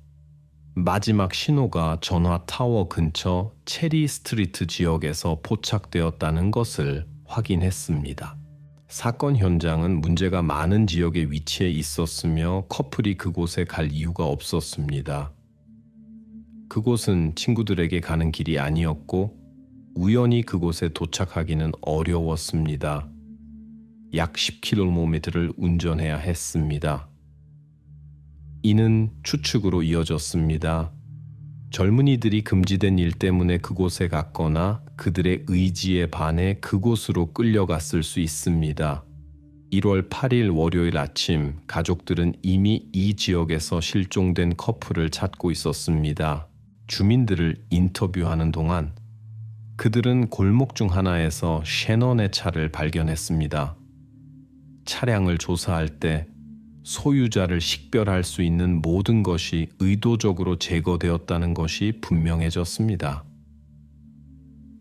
마지막 신호가 전화 타워 근처 체리 스트리트 지역에서 포착되었다는 것을 확인했습니다. 사건 현장은 문제가 많은 지역에 위치해 있었으며 커플이 그곳에 갈 이유가 없었습니다. 그곳은 친구들에게 가는 길이 아니었고 우연히 그곳에 도착하기는 어려웠습니다. 약 10km를 운전해야 했습니다. 이는 추측으로 이어졌습니다. 젊은이들이 금지된 일 때문에 그곳에 갔거나 그들의 의지에 반해 그곳으로 끌려갔을 수 있습니다. 1월 8일 월요일 아침 가족들은 이미 이 지역에서 실종된 커플을 찾고 있었습니다. 주민들을 인터뷰하는 동안 그들은 골목 중 하나에서 셰넌의 차를 발견했습니다. 차량을 조사할 때 소유자를 식별할 수 있는 모든 것이 의도적으로 제거되었다는 것이 분명해졌습니다.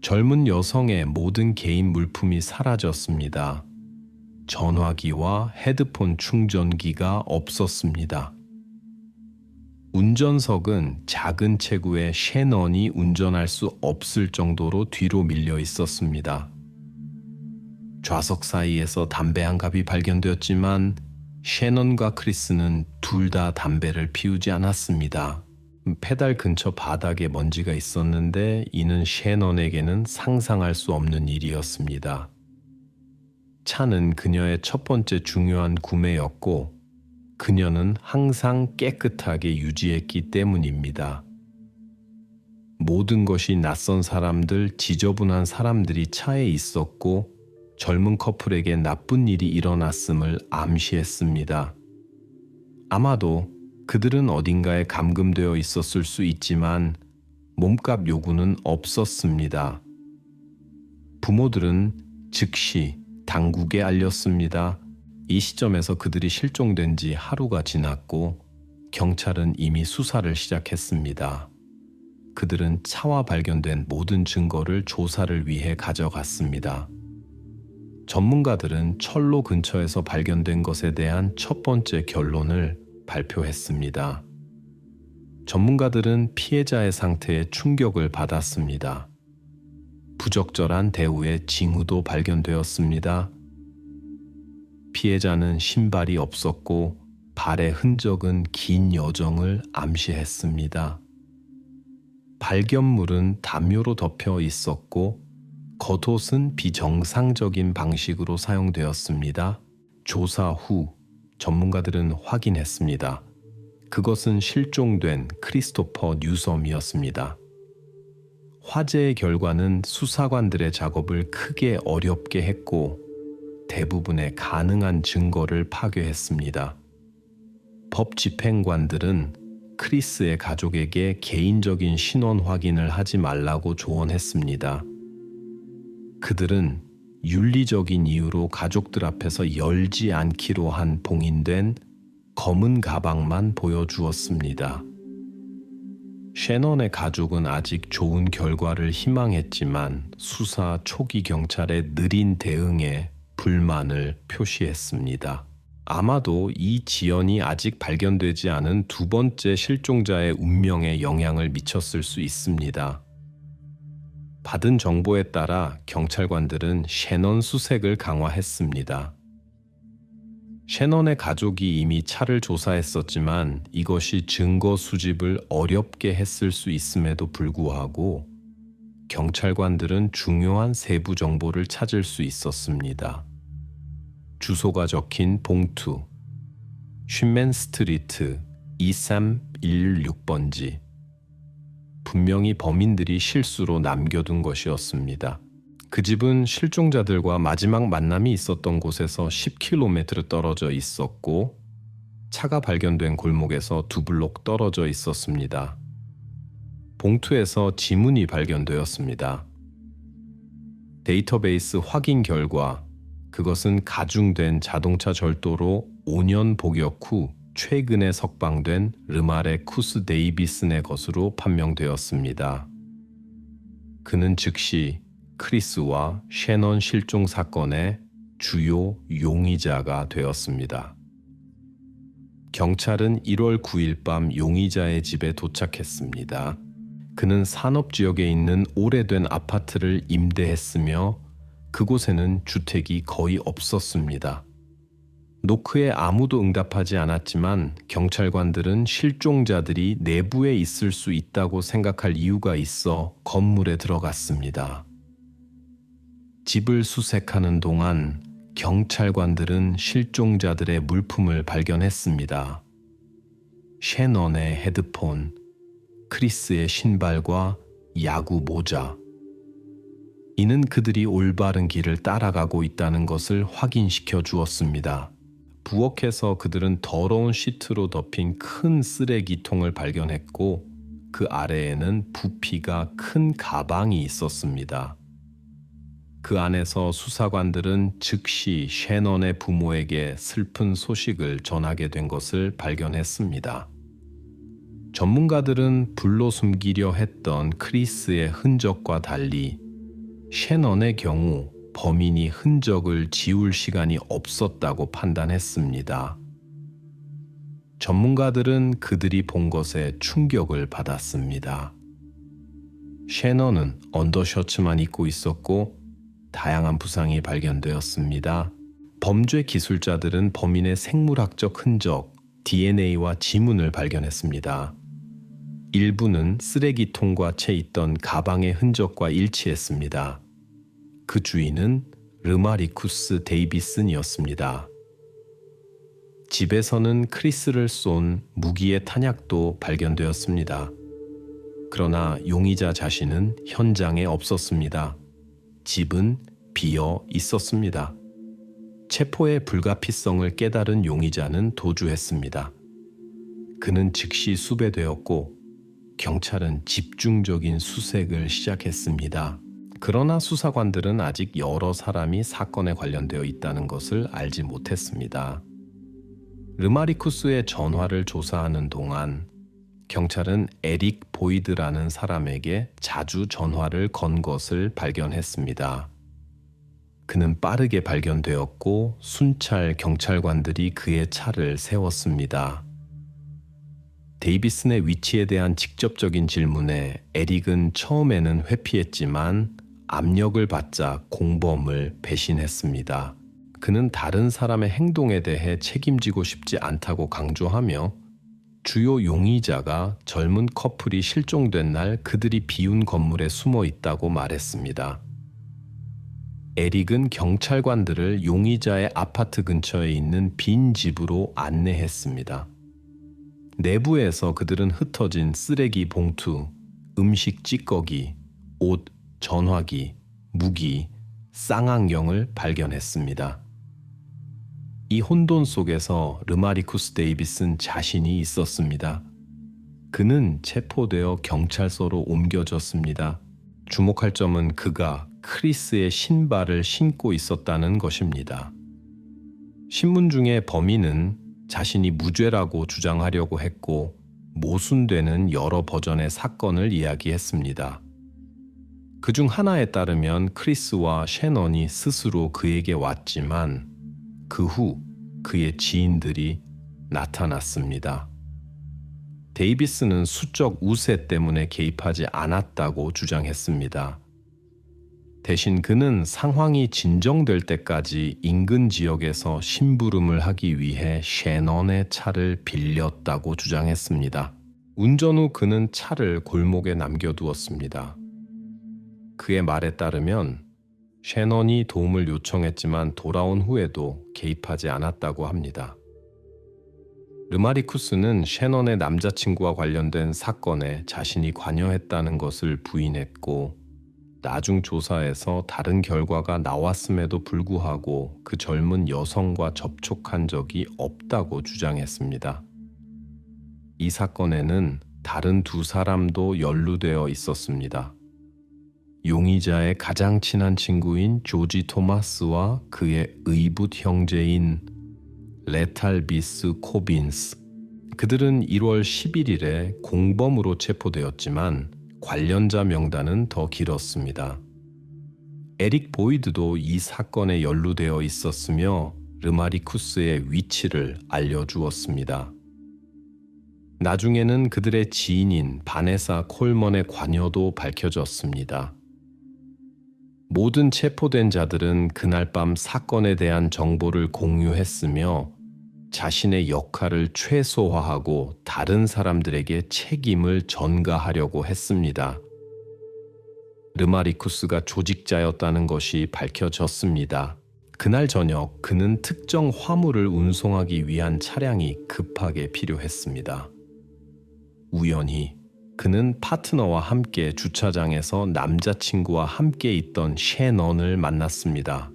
젊은 여성의 모든 개인 물품이 사라졌습니다. 전화기와 헤드폰 충전기가 없었습니다. 운전석은 작은 체구의 셰넌이 운전할 수 없을 정도로 뒤로 밀려 있었습니다. 좌석 사이에서 담배 한 갑이 발견되었지만 셰넌과 크리스는 둘 다 담배를 피우지 않았습니다. 페달 근처 바닥에 먼지가 있었는데 이는 셰넌에게는 상상할 수 없는 일이었습니다. 차는 그녀의 첫 번째 중요한 구매였고 그녀는 항상 깨끗하게 유지했기 때문입니다. 모든 것이 낯선 사람들, 지저분한 사람들이 차에 있었고 젊은 커플에게 나쁜 일이 일어났음을 암시했습니다. 아마도 그들은 어딘가에 감금되어 있었을 수 있지만 몸값 요구는 없었습니다. 부모들은 즉시 당국에 알렸습니다. 이 시점에서 그들이 실종된 지 하루가 지났고 경찰은 이미 수사를 시작했습니다. 그들은 차와 발견된 모든 증거를 조사를 위해 가져갔습니다. 전문가들은 철로 근처에서 발견된 것에 대한 첫 번째 결론을 발표했습니다. 전문가들은 피해자의 상태에 충격을 받았습니다. 부적절한 대우의 징후도 발견되었습니다. 피해자는 신발이 없었고 발의 흔적은 긴 여정을 암시했습니다. 발견물은 담요로 덮여 있었고 겉옷은 비정상적인 방식으로 사용되었습니다. 조사 후 전문가들은 확인했습니다. 그것은 실종된 크리스토퍼 뉴섬이었습니다. 화재의 결과는 수사관들의 작업을 크게 어렵게 했고 대부분의 가능한 증거를 파괴했습니다. 법 집행관들은 크리스의 가족에게 개인적인 신원 확인을 하지 말라고 조언했습니다. 그들은 윤리적인 이유로 가족들 앞에서 열지 않기로 한 봉인된 검은 가방만 보여주었습니다. 셰넌의 가족은 아직 좋은 결과를 희망했지만 수사 초기 경찰의 느린 대응에 불만을 표시했습니다. 아마도 이 지연이 아직 발견되지 않은 두 번째 실종자의 운명에 영향을 미쳤을 수 있습니다. 받은 정보에 따라 경찰관들은 셰넌 수색을 강화했습니다. 셰넌의 가족이 이미 차를 조사했었지만 이것이 증거 수집을 어렵게 했을 수 있음에도 불구하고 경찰관들은 중요한 세부 정보를 찾을 수 있었습니다. 주소가 적힌 봉투, 쉰맨 스트리트 23116번지. 분명히 범인들이 실수로 남겨둔 것이었습니다. 그 집은 실종자들과 마지막 만남이 있었던 곳에서 10km 떨어져 있었고 차가 발견된 골목에서 2블록 떨어져 있었습니다. 봉투에서 지문이 발견되었습니다. 데이터베이스 확인 결과 그것은 가중된 자동차 절도로 5년 복역 후 최근에 석방된 르마레쿠스 데이비슨의 것으로 판명되었습니다. 그는 즉시 크리스와 셰넌 실종 사건의 주요 용의자가 되었습니다. 경찰은 1월 9일 밤 용의자의 집에 도착했습니다. 그는 산업지역에 있는 오래된 아파트를 임대했으며 그곳에는 주택이 거의 없었습니다. 노크에 아무도 응답하지 않았지만 경찰관들은 실종자들이 내부에 있을 수 있다고 생각할 이유가 있어 건물에 들어갔습니다. 집을 수색하는 동안 경찰관들은 실종자들의 물품을 발견했습니다. 셰넌의 헤드폰, 크리스의 신발과 야구 모자. 이는 그들이 올바른 길을 따라가고 있다는 것을 확인시켜 주었습니다. 부엌에서 그들은 더러운 시트로 덮인 큰 쓰레기통을 발견했고 그 아래에는 부피가 큰 가방이 있었습니다. 그 안에서 수사관들은 즉시 셰넌의 부모에게 슬픈 소식을 전하게 된 것을 발견했습니다. 전문가들은 불로 숨기려 했던 크리스의 흔적과 달리 셰넌의 경우 범인이 흔적을 지울 시간이 없었다고 판단했습니다. 전문가들은 그들이 본 것에 충격을 받았습니다. 셰넌은 언더셔츠만 입고 있었고 다양한 부상이 발견되었습니다. 범죄 기술자들은 범인의 생물학적 흔적, DNA와 지문을 발견했습니다. 일부는 쓰레기통과 채 있던 가방의 흔적과 일치했습니다. 그 주인은 르마리쿠스 데이비슨이었습니다. 집에서는 크리스를 쏜 무기의 탄약도 발견되었습니다. 그러나 용의자 자신은 현장에 없었습니다. 집은 비어 있었습니다. 체포의 불가피성을 깨달은 용의자는 도주했습니다. 그는 즉시 수배되었고 경찰은 집중적인 수색을 시작했습니다. 그러나 수사관들은 아직 여러 사람이 사건에 관련되어 있다는 것을 알지 못했습니다. 르마리쿠스의 전화를 조사하는 동안 경찰은 에릭 보이드라는 사람에게 자주 전화를 건 것을 발견했습니다. 그는 빠르게 발견되었고 순찰 경찰관들이 그의 차를 세웠습니다. 데이비슨의 위치에 대한 직접적인 질문에 에릭은 처음에는 회피했지만 압력을 받자 공범을 배신했습니다. 그는 다른 사람의 행동에 대해 책임지고 싶지 않다고 강조하며 주요 용의자가 젊은 커플이 실종된 날 그들이 비운 건물에 숨어 있다고 말했습니다. 에릭은 경찰관들을 용의자의 아파트 근처에 있는 빈 집으로 안내했습니다. 내부에서 그들은 흩어진 쓰레기 봉투, 음식 찌꺼기, 옷, 전화기, 무기, 쌍안경을 발견했습니다. 이 혼돈 속에서 르마리쿠스 데이비슨 자신이 있었습니다. 그는 체포되어 경찰서로 옮겨졌습니다. 주목할 점은 그가 크리스의 신발을 신고 있었다는 것입니다. 신문 중에 범인은 자신이 무죄라고 주장하려고 했고 모순되는 여러 버전의 사건을 이야기했습니다. 그중 하나에 따르면 크리스와 셰넌이 스스로 그에게 왔지만 그 후 그의 지인들이 나타났습니다. 데이비스는 수적 우세 때문에 개입하지 않았다고 주장했습니다. 대신 그는 상황이 진정될 때까지 인근 지역에서 심부름을 하기 위해 셰넌의 차를 빌렸다고 주장했습니다. 운전 후 그는 차를 골목에 남겨두었습니다. 그의 말에 따르면 셰넌이 도움을 요청했지만 돌아온 후에도 개입하지 않았다고 합니다. 르마리쿠스는 셰넌의 남자친구와 관련된 사건에 자신이 관여했다는 것을 부인했고, 나중 조사에서 다른 결과가 나왔음에도 불구하고 그 젊은 여성과 접촉한 적이 없다고 주장했습니다. 이 사건에는 다른 두 사람도 연루되어 있었습니다. 용의자의 가장 친한 친구인 조지 토마스와 그의 의붓 형제인 레탈비스 코빈스. 그들은 1월 11일에 공범으로 체포되었지만 관련자 명단은 더 길었습니다. 에릭 보이드도 이 사건에 연루되어 있었으며 르마리쿠스의 위치를 알려주었습니다. 나중에는 그들의 지인인 바네사 콜먼의 관여도 밝혀졌습니다. 모든 체포된 자들은 그날 밤 사건에 대한 정보를 공유했으며 자신의 역할을 최소화하고 다른 사람들에게 책임을 전가하려고 했습니다. 르마리쿠스가 조직자였다는 것이 밝혀졌습니다. 그날 저녁 그는 특정 화물을 운송하기 위한 차량이 급하게 필요했습니다. 우연히 그는 파트너와 함께 주차장에서 남자친구와 함께 있던 셰넌을 만났습니다.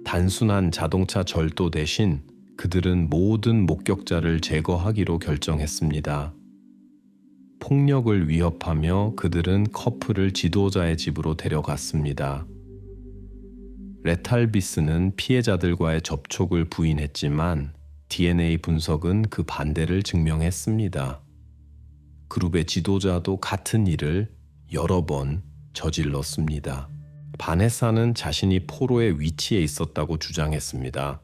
단순한 자동차 절도 대신 그들은 모든 목격자를 제거하기로 결정했습니다. 폭력을 위협하며 그들은 커플을 지도자의 집으로 데려갔습니다. 레탈비스는 피해자들과의 접촉을 부인했지만 DNA 분석은 그 반대를 증명했습니다. 그룹의 지도자도 같은 일을 여러 번 저질렀습니다. 바네사는 자신이 포로의 위치에 있었다고 주장했습니다.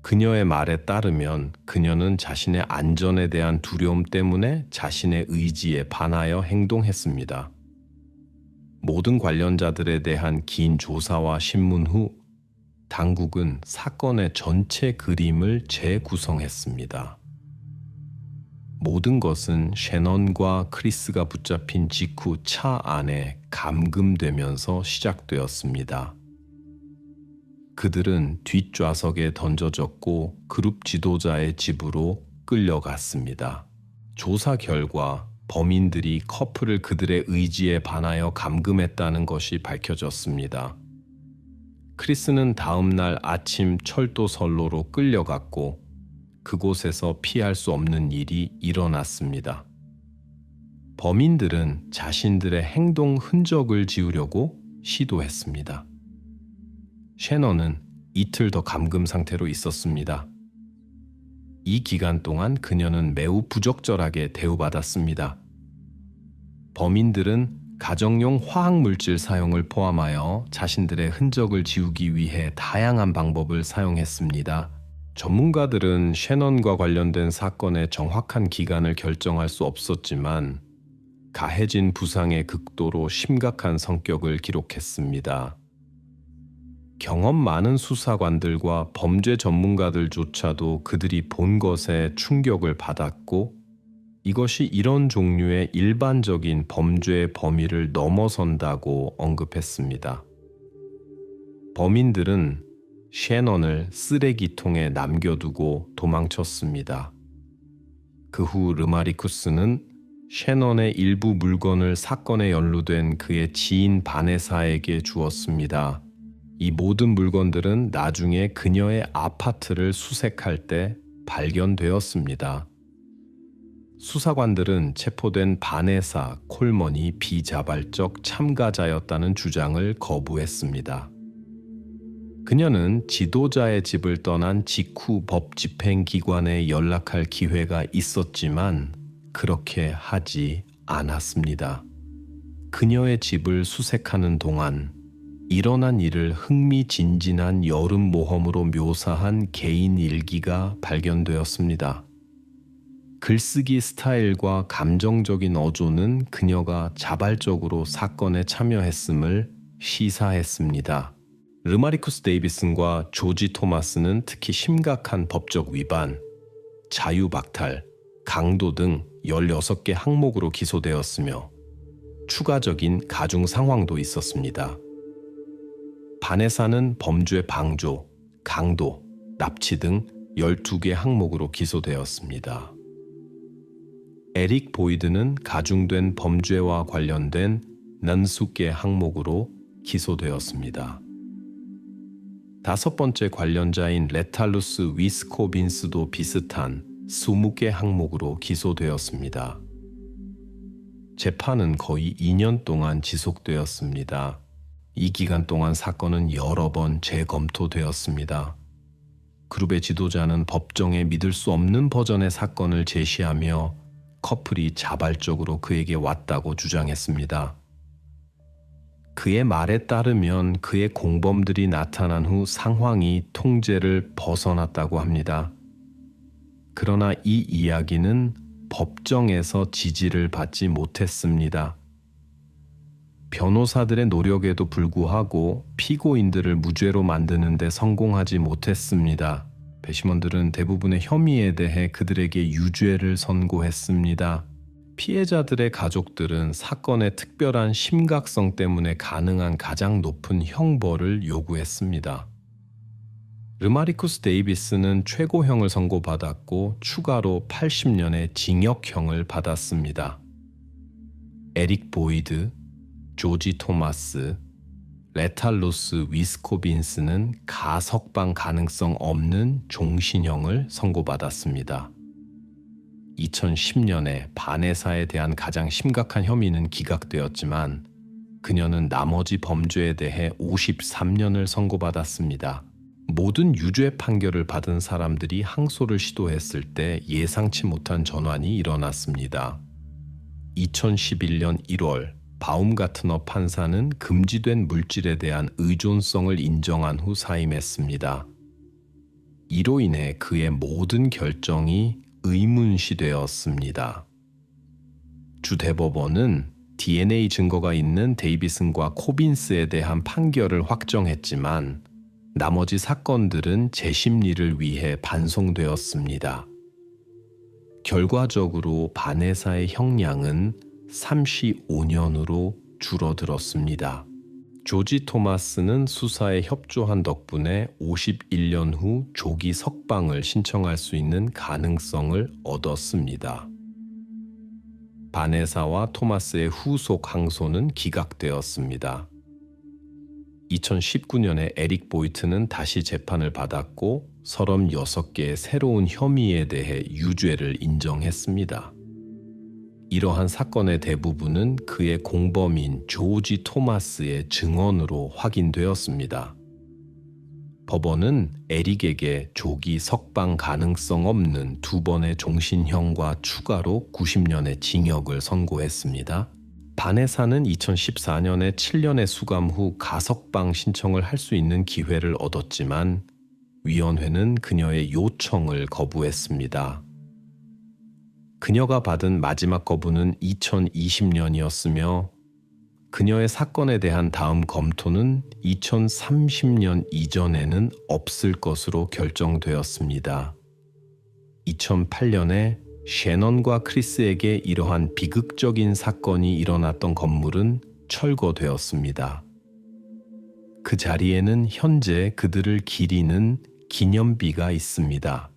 그녀의 말에 따르면 그녀는 자신의 안전에 대한 두려움 때문에 자신의 의지에 반하여 행동했습니다. 모든 관련자들에 대한 긴 조사와 신문 후 당국은 사건의 전체 그림을 재구성했습니다. 모든 것은 셰넌과 크리스가 붙잡힌 직후 차 안에 감금되면서 시작되었습니다. 그들은 뒷좌석에 던져졌고 그룹 지도자의 집으로 끌려갔습니다. 조사 결과 범인들이 커플을 그들의 의지에 반하여 감금했다는 것이 밝혀졌습니다. 크리스는 다음 날 아침 철도 선로로 끌려갔고 그곳에서 피할 수 없는 일이 일어났습니다. 범인들은 자신들의 행동 흔적을 지우려고 시도했습니다. 셰넌은 이틀 더 감금 상태로 있었습니다. 이 기간 동안 그녀는 매우 부적절하게 대우받았습니다. 범인들은 가정용 화학물질 사용을 포함하여 자신들의 흔적을 지우기 위해 다양한 방법을 사용했습니다. 전문가들은 셰넌과 관련된 사건의 정확한 기간을 결정할 수 없었지만 가해진 부상의 극도로 심각한 성격을 기록했습니다. 경험 많은 수사관들과 범죄 전문가들조차도 그들이 본 것에 충격을 받았고 이것이 이런 종류의 일반적인 범죄의 범위를 넘어선다고 언급했습니다. 범인들은 셰넌을 쓰레기통에 남겨두고 도망쳤습니다. 그 후 르마리쿠스는 셰넌의 일부 물건을 사건에 연루된 그의 지인 바네사에게 주었습니다. 이 모든 물건들은 나중에 그녀의 아파트를 수색할 때 발견되었습니다. 수사관들은 체포된 바네사 콜먼이 비자발적 참가자였다는 주장을 거부했습니다. 그녀는 지도자의 집을 떠난 직후 법 집행기관에 연락할 기회가 있었지만 그렇게 하지 않았습니다. 그녀의 집을 수색하는 동안 일어난 일을 흥미진진한 여름 모험으로 묘사한 개인 일기가 발견되었습니다. 글쓰기 스타일과 감정적인 어조는 그녀가 자발적으로 사건에 참여했음을 시사했습니다. 르마리쿠스 데이비슨과 조지 토마스는 특히 심각한 법적 위반, 자유박탈, 강도 등 16개 항목으로 기소되었으며 추가적인 가중 상황도 있었습니다. 바네사는 범죄 방조, 강도, 납치 등 12개 항목으로 기소되었습니다. 에릭 보이드는 가중된 범죄와 관련된 40개 항목으로 기소되었습니다. 5번째 관련자인 레탈루스 위스코빈스도 비슷한 20개 항목으로 기소되었습니다. 재판은 거의 2년 동안 지속되었습니다. 이 기간 동안 사건은 여러 번 재검토되었습니다. 그룹의 지도자는 법정에 믿을 수 없는 버전의 사건을 제시하며 커플이 자발적으로 그에게 왔다고 주장했습니다. 그의 말에 따르면 그의 공범들이 나타난 후 상황이 통제를 벗어났다고 합니다. 그러나 이 이야기는 법정에서 지지를 받지 못했습니다. 변호사들의 노력에도 불구하고 피고인들을 무죄로 만드는 데 성공하지 못했습니다. 배심원들은 대부분의 혐의에 대해 그들에게 유죄를 선고했습니다. 피해자들의 가족들은 사건의 특별한 심각성 때문에 가능한 가장 높은 형벌을 요구했습니다. 르마리쿠스 데이비스는 최고형을 선고받았고 추가로 80년의 징역형을 받았습니다. 에릭 보이드, 조지 토마스, 레탈로스 위스코빈스는 가석방 가능성 없는 종신형을 선고받았습니다. 2010년에 바네사에 대한 가장 심각한 혐의는 기각되었지만 그녀는 나머지 범죄에 대해 53년을 선고받았습니다. 모든 유죄 판결을 받은 사람들이 항소를 시도했을 때 예상치 못한 전환이 일어났습니다. 2011년 1월 바움가트너 판사는 금지된 물질에 대한 의존성을 인정한 후 사임했습니다. 이로 인해 그의 모든 결정이 의문시되었습니다. 주 대법원은 DNA 증거가 있는 데이비슨과 코빈스에 대한 판결을 확정했지만 나머지 사건들은 재심리를 위해 반송되었습니다. 결과적으로 바네사의 형량은 35년으로 줄어들었습니다. 조지 토마스는 수사에 협조한 덕분에 51년 후 조기 석방을 신청할 수 있는 가능성을 얻었습니다. 바네사와 토마스의 후속 항소는 기각되었습니다. 2019년에 에릭 보이트는 다시 재판을 받았고 36개의 새로운 혐의에 대해 유죄를 인정했습니다. 이러한 사건의 대부분은 그의 공범인 조지 토마스의 증언으로 확인되었습니다. 법원은 에릭에게 조기 석방 가능성 없는 2번의 종신형과 추가로 90년의 징역을 선고했습니다. 바네사는 2014년에 7년의 수감 후 가석방 신청을 할 수 있는 기회를 얻었지만 위원회는 그녀의 요청을 거부했습니다. 그녀가 받은 마지막 거부는 2020년이었으며 그녀의 사건에 대한 다음 검토는 2030년 이전에는 없을 것으로 결정되었습니다. 2008년에 셰넌과 크리스에게 이러한 비극적인 사건이 일어났던 건물은 철거되었습니다. 그 자리에는 현재 그들을 기리는 기념비가 있습니다.